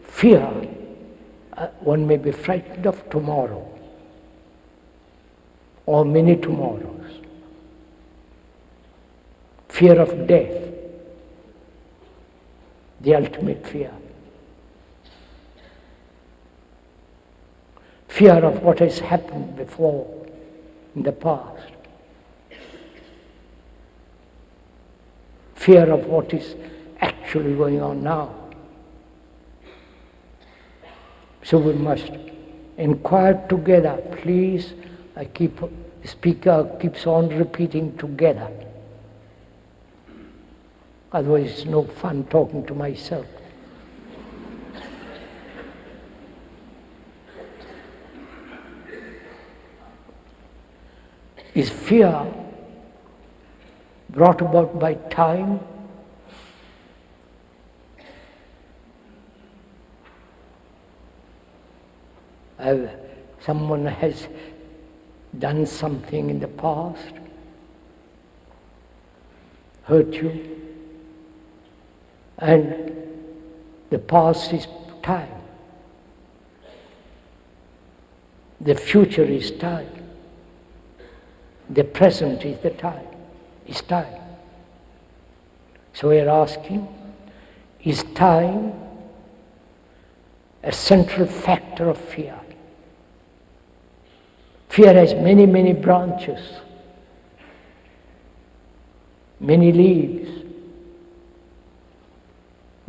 Fear, one may be frightened of tomorrow or many tomorrows. Fear of death, the ultimate fear. Fear of what has happened before in the past. Fear of what is actually going on now. So we must inquire together, please. The speaker keeps on repeating together. Otherwise it's no fun talking to myself. Is fear brought about by time? Someone has done something in the past, hurt you, and the past is time. The future is time. The present is the time, is time. So we are asking, is time a central factor of fear? Fear has many, many branches, many leaves.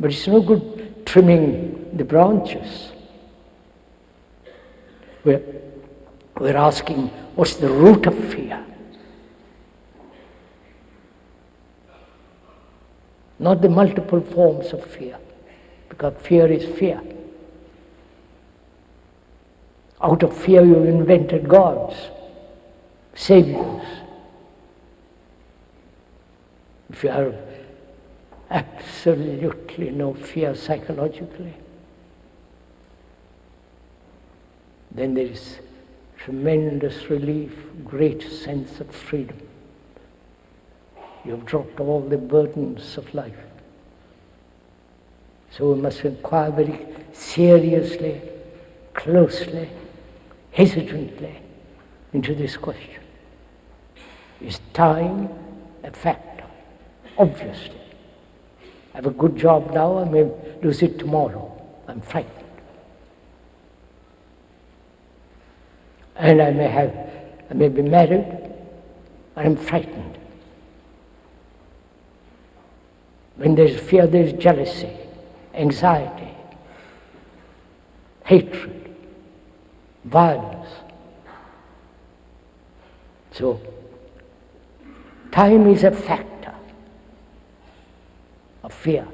But it's no good trimming the branches. We're asking, what's the root of fear? Not the multiple forms of fear, because fear is fear. Out of fear you invented gods, saviors. If you have absolutely no fear psychologically, then there is tremendous relief, great sense of freedom. You have dropped all the burdens of life. So we must inquire very seriously, closely, hesitantly into this question. Is time a factor? Obviously. I have a good job now, I may lose it tomorrow. I'm frightened. And I may be married, and I'm frightened. When there's fear, there's jealousy, anxiety, hatred, violence. So, time is a factor of fear.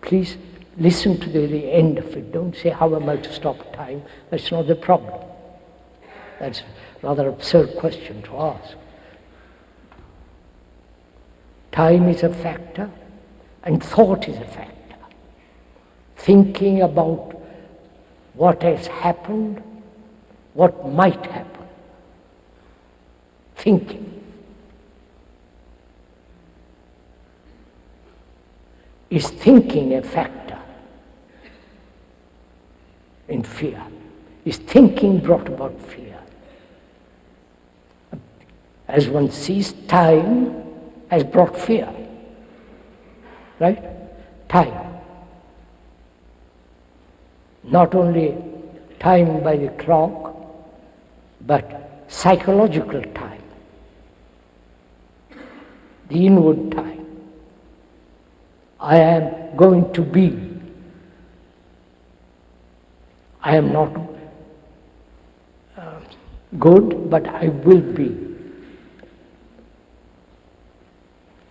Please listen to the end of it. Don't say, how am I to stop time? That's not the problem. That's a rather absurd question to ask. Time is a factor, and thought is a factor. Thinking about what has happened, what might happen. Thinking. Is thinking a factor in fear? Is thinking brought about fear? As one sees, time has brought fear. Right? Time. Not only time by the clock, but psychological time. The inward time. I am going to be. I am not good, but I will be.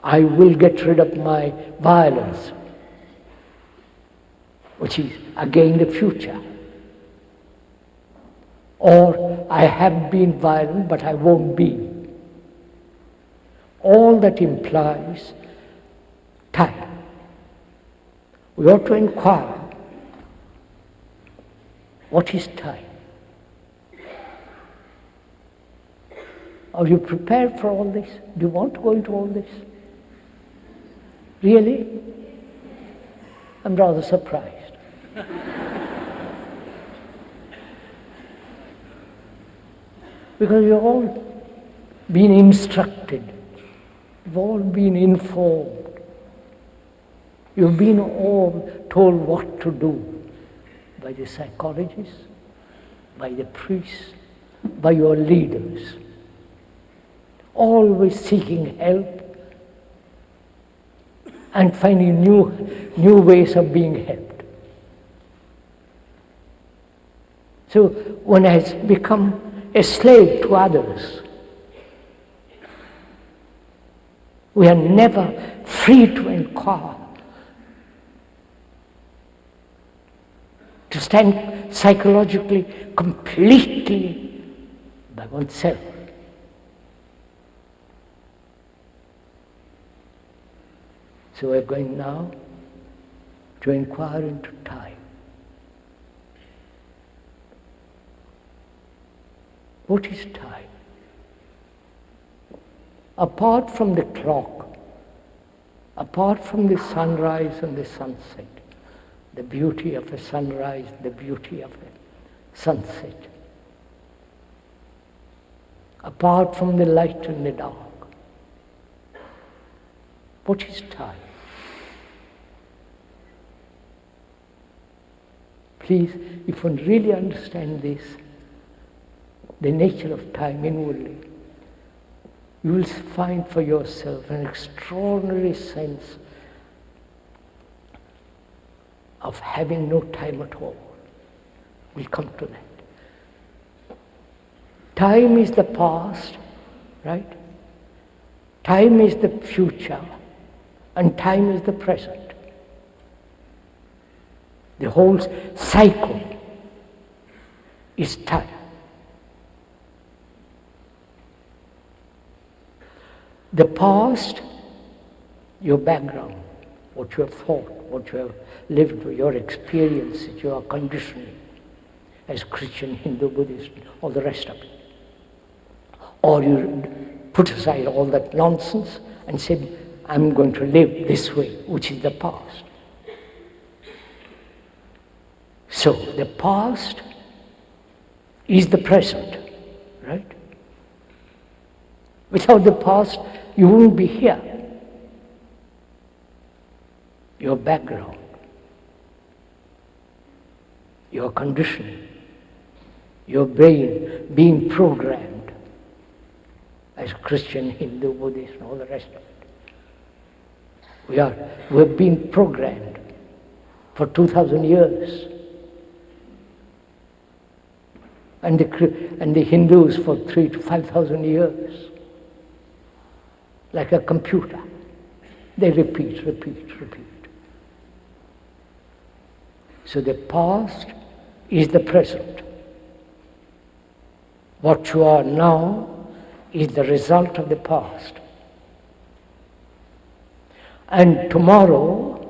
I will get rid of my violence, which is again the future. Or I have been violent, but I won't be. All that implies time. We ought to inquire, what is time? Are you prepared for all this? Do you want to go into all this? Really? I'm rather surprised. Because you've all been instructed, you've all been informed, you've been all told what to do by the psychologists, by the priests, by your leaders, always seeking help and finding new ways of being helped. So one has become a slave to others. We are never free to inquire, to stand psychologically completely by oneself. So we're going now to inquire into time. What is time? Apart from the clock, apart from the sunrise and the sunset, the beauty of a sunrise, the beauty of a sunset, apart from the light and the dark, what is time? Please, if one really understands this, the nature of time inwardly, you will find for yourself an extraordinary sense of having no time at all. We'll come to that. Time is the past, right? Time is the future, and time is the present. The whole cycle is time. The past, your background, what you have thought, what you have lived, your experiences, your conditioning as Christian, Hindu, Buddhist, all the rest of it. Or you put aside all that nonsense and say, I'm going to live this way, which is the past. So the past is the present, right? Without the past, you wouldn't be here. Your background, your conditioning, your brain being programmed as Christian, Hindu, Buddhist, and all the rest of it. We've been programmed for 2,000 years. And the Hindus for 3,000 to 5,000 years. Like a computer. They repeat. So the past is the present. What you are now is the result of the past. And tomorrow,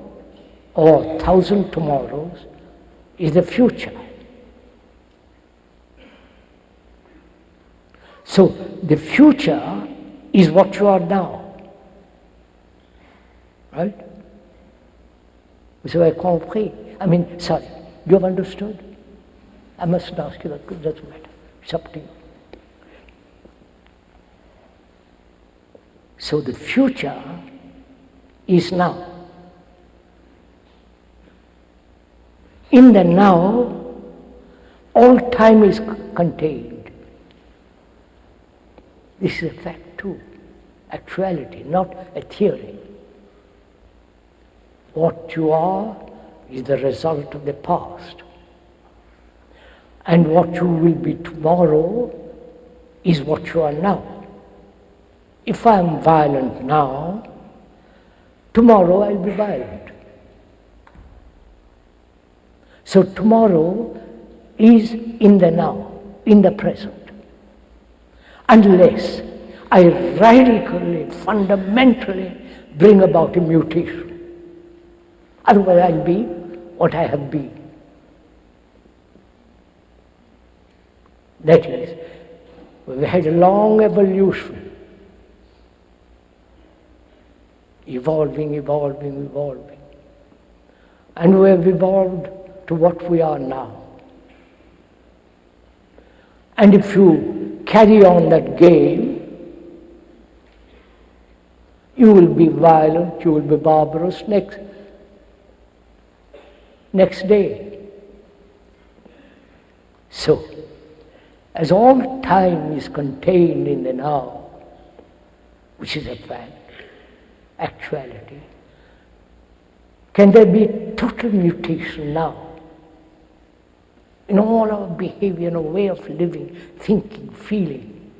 or 1,000 tomorrows, is the future. So the future is what you are now. Right? Vous avez compris? Sorry, you have understood? I mustn't ask you that, it doesn't matter. It's up to you. So the future is now. In the now, all time is contained. This is a fact too, actuality, not a theory. What you are is the result of the past. And what you will be tomorrow is what you are now. If I am violent now, tomorrow I'll be violent. So tomorrow is in the now, in the present. Unless I radically, fundamentally bring about a mutation. Otherwise I'll be what I have been. That is, we've had a long evolution. Evolving. And we have evolved to what we are now. And if you carry on that game, you will be violent, you will be barbarous next day. So, as all time is contained in the now, which is a fact, actuality, can there be total mutation now? In all our behavior, in our way of living, thinking, feeling.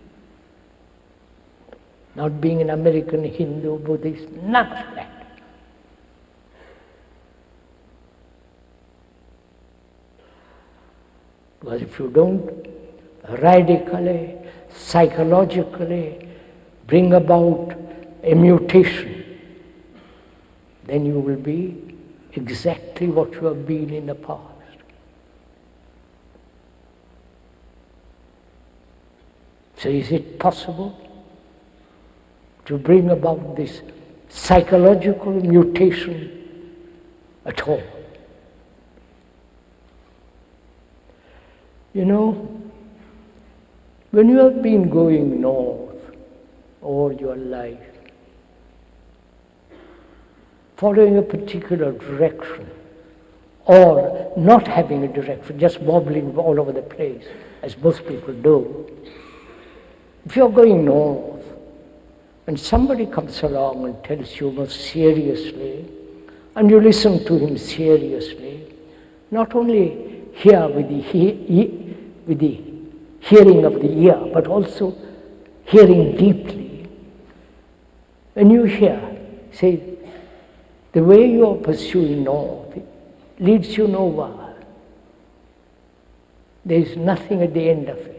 Not being an American Hindu, Buddhist, none of that. Because if you don't radically, psychologically bring about a mutation, then you will be exactly what you have been in the past. So is it possible to bring about this psychological mutation at all? You know, when you have been going north all your life, following a particular direction, or not having a direction, just wobbling all over the place, as most people do, if you're going north, and somebody comes along and tells you most seriously, and you listen to him seriously, not only hear with the hearing of the ear, but also hearing deeply, when you hear, say, the way you are pursuing north leads you nowhere. There is nothing at the end of it.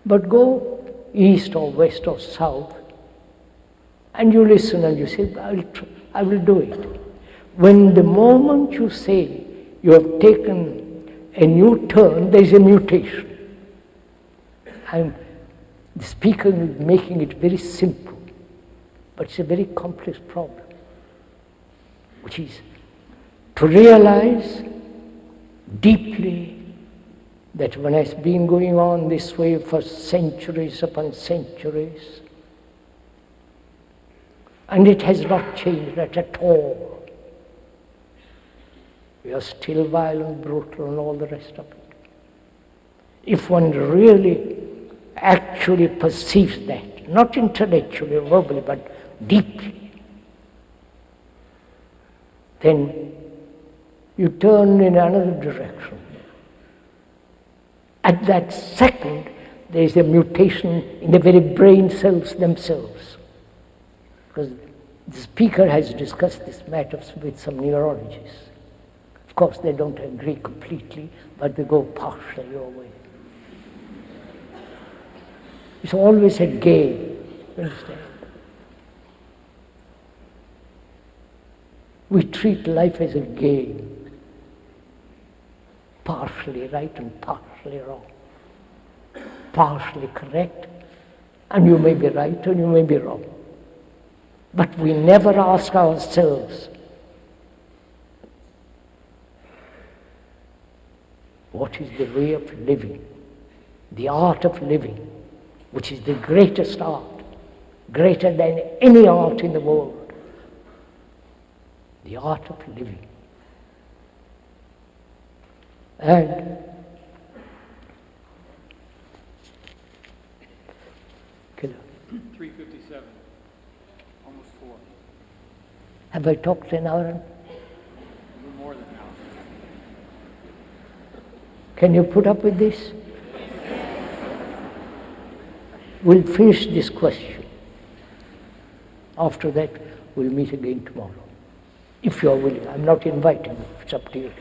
But go east or west or south, and you listen and you say, I will do it. When the moment you say you have taken a new turn, there is a mutation. And the speaker is making it very simple, but it's a very complex problem, which is to realize deeply that when it's been going on this way for centuries upon centuries, and it has not changed at all. We are still violent, brutal, and all the rest of it. If one really actually perceives that, not intellectually, verbally, but deeply, then you turn in another direction. At that second, there is a mutation in the very brain cells themselves. Because the speaker has discussed this matter with some neurologists. Of course, they don't agree completely, but they go partially your way. It's always a game, you understand? We treat life as a game. Partially right and partially wrong. Partially correct, and you may be right and you may be wrong. But we never ask ourselves, what is the way of living, the art of living, which is the greatest art, greater than any art in the world, the art of living. And Killer. 3:57, almost 4. Have I talked an hour? A little more than an hour. Can you put up with this? We'll finish this question. After that, we'll meet again tomorrow. If you are willing. I'm not inviting you. It's up to you.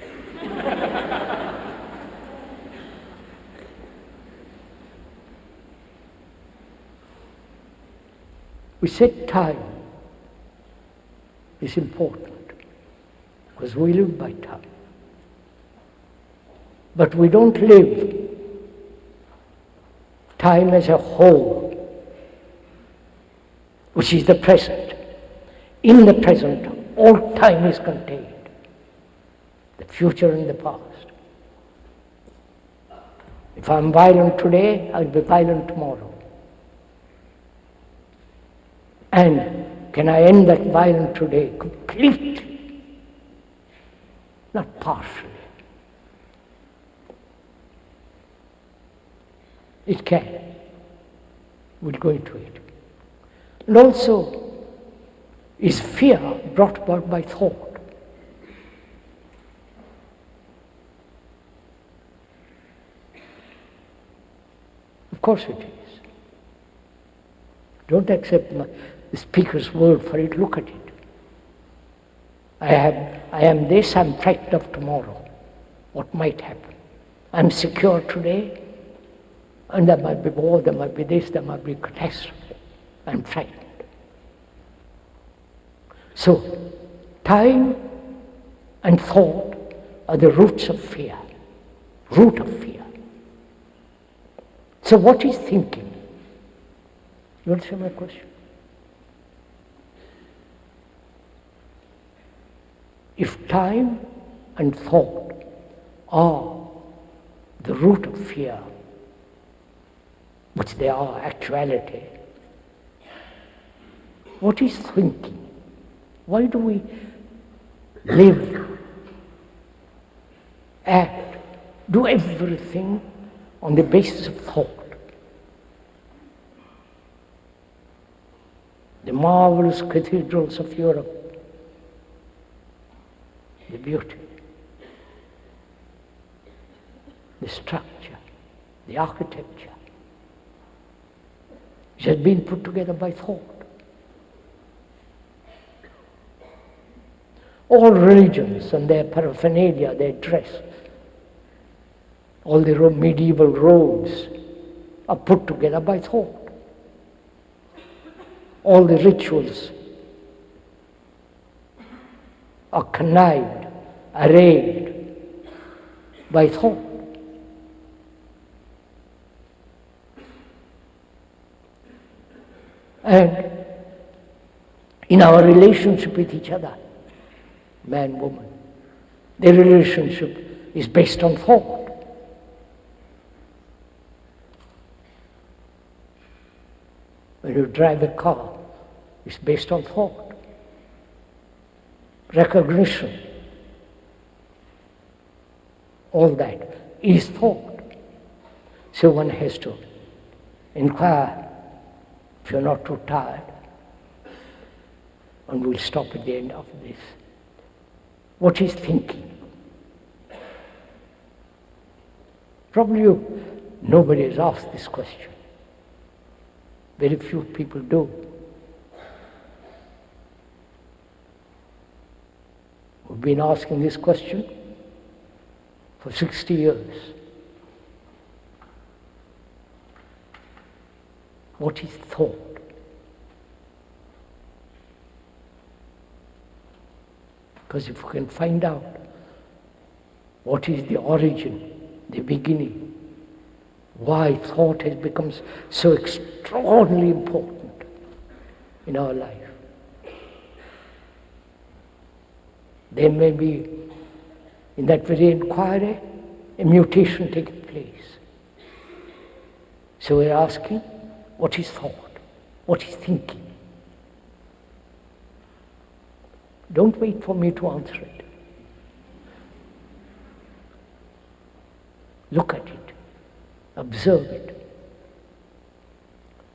We said time is important because we live by time. But we don't live time as a whole, which is the present. In the present, all time is contained, the future and the past. If I'm violent today, I'll be violent tomorrow. And can I end that violence today completely, not partially? It can. We'll go into it. And also, is fear brought about by thought? Of course it is. Don't accept the speaker's word for it. Look at it. I am this, I'm frightened of tomorrow. What might happen? I'm secure today, and there might be war, there might be this, there might be catastrophe. I'm frightened. So, time and thought are the roots of fear. Root of fear. So what is thinking? You understand my question? If time and thought are the root of fear, which they are actuality, what is thinking? Why do we live, act, do everything on the basis of thought? The marvelous cathedrals of Europe, the beauty, the structure, the architecture, which has been put together by thought. All religions and their paraphernalia, their dress, all the medieval roads are put together by thought. All the rituals are connived, arrayed by thought. And in our relationship with each other, man, woman, their relationship is based on thought. When you drive a car, it's based on thought. Recognition, all that is thought. So one has to inquire, if you're not too tired, and we'll stop at the end of this. What is thinking? Probably nobody has asked this question. Very few people do. We've been asking this question for 60 years. What is thought? Because if we can find out what is the origin, the beginning, why thought has become so extraordinarily important in our life, there may be, in that very inquiry, a mutation taking place. So we're asking, what is thought? What is thinking? Don't wait for me to answer it. Look at it. Observe it.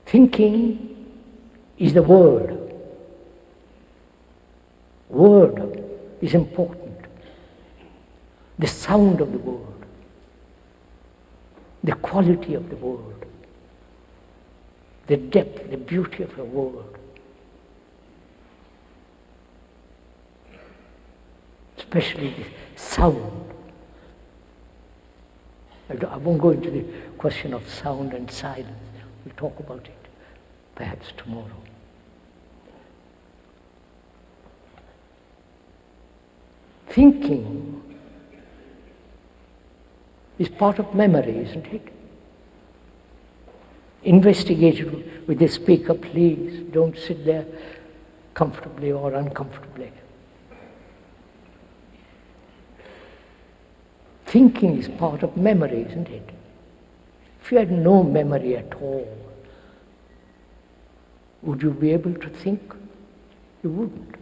Thinking is the word. Word is important. The sound of the word. The quality of the word. The depth, the beauty of the word. especially the sound. I won't go into the question of sound and silence. We'll talk about it perhaps tomorrow. Thinking is part of memory, isn't it? Investigate it with the speaker, please. Don't sit there comfortably or uncomfortably. Thinking is part of memory, isn't it? If you had no memory at all, would you be able to think? You wouldn't.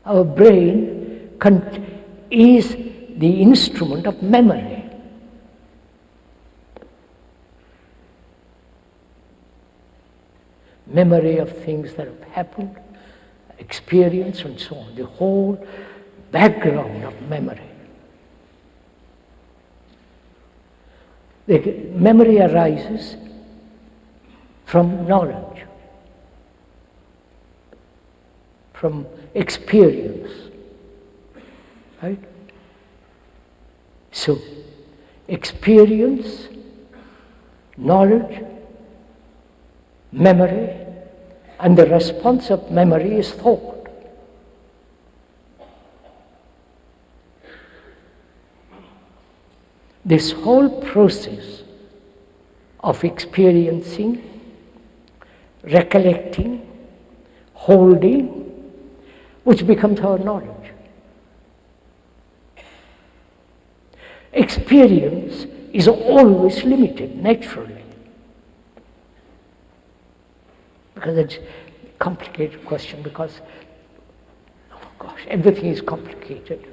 Our brain is the instrument of memory. Memory of things that have happened, experience and so on. The whole background of memory. The memory arises from knowledge, from experience, right? So, experience, knowledge, memory, and the response of memory is thought. This whole process of experiencing, recollecting, holding, which becomes our knowledge. Experience is always limited, naturally. Because it's a complicated question, because, oh gosh, everything is complicated.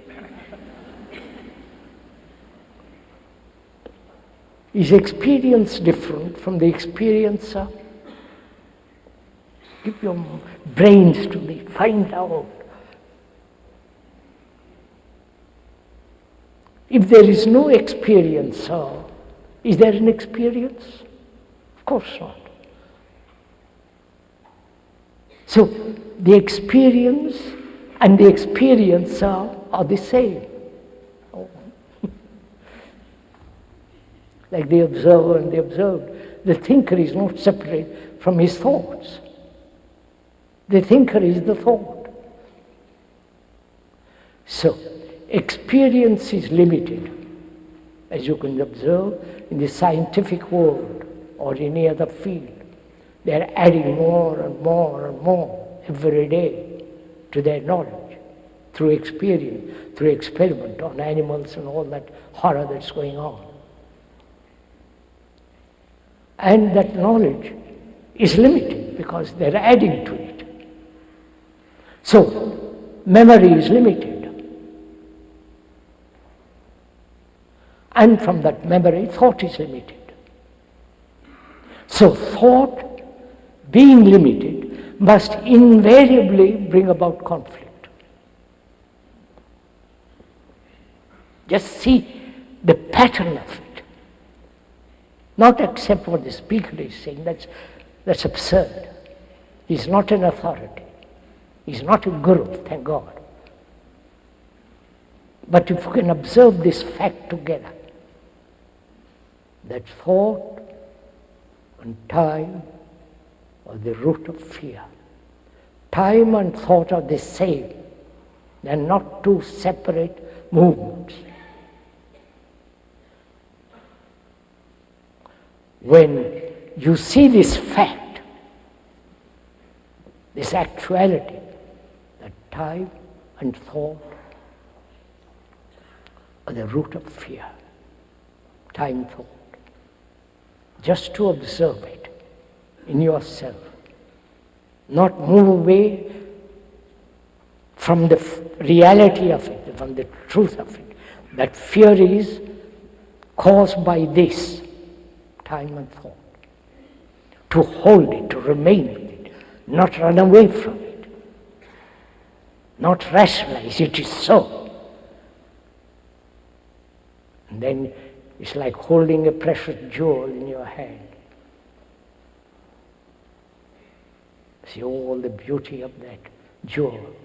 Is experience different from the experiencer? Give your brains to me, find out. If there is no experiencer, is there an experience? Of course not. So, the experience and the experiencer are the same. Like the observer and the observed. The thinker is not separate from his thoughts. The thinker is the thought. So, experience is limited, as you can observe in the scientific world or in any other field. They are adding more and more and more every day to their knowledge through experience, through experiment on animals and all that horror that's going on. And that knowledge is limited because they're adding to it. So, memory is limited. And from that memory, thought is limited. So, thought, being limited, must invariably bring about conflict. Just see the pattern of it. Not accept what the speaker is saying, that's absurd. He's not an authority. He's not a guru, thank God. But if you can observe this fact together, that thought and time are the root of fear. Time and thought are the same. They are not two separate movements. When you see this fact, this actuality, that time and thought are the root of fear. Time, thought. Just to observe it in yourself. Not move away from the reality of it, from the truth of it. That fear is caused by this. Time and thought. To hold it, to remain with it, not run away from it, not rationalize it is so. And then it's like holding a precious jewel in your hand. See all the beauty of that jewel.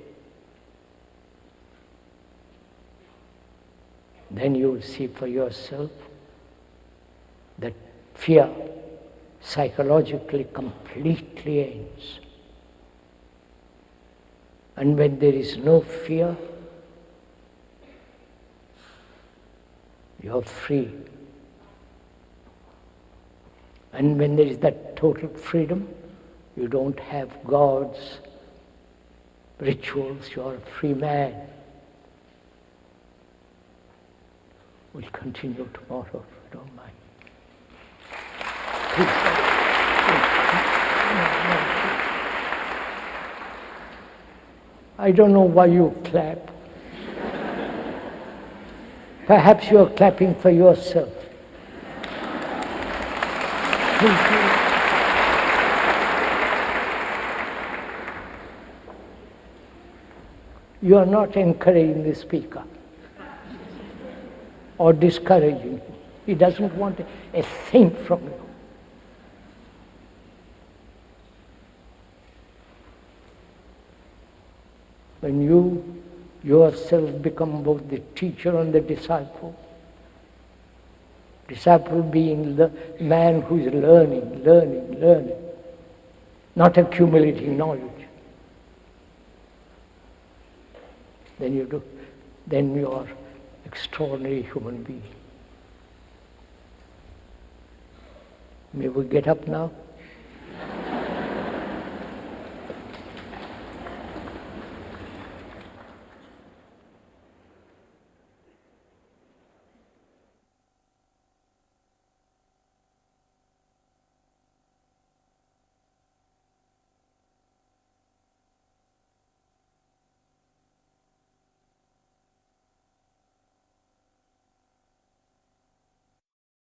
then you will see for yourself that fear psychologically completely ends. And when there is no fear, you are free. And when there is that total freedom, you don't have God's rituals, you are a free man. We'll continue tomorrow, if you don't mind. I don't know why you clap. Perhaps you are clapping for yourself. You are not encouraging the speaker or discouraging him. He doesn't want a thing from you. When you yourself become both the teacher and the disciple being the man who is learning, not accumulating knowledge, then you are extraordinary human being. May we get up now?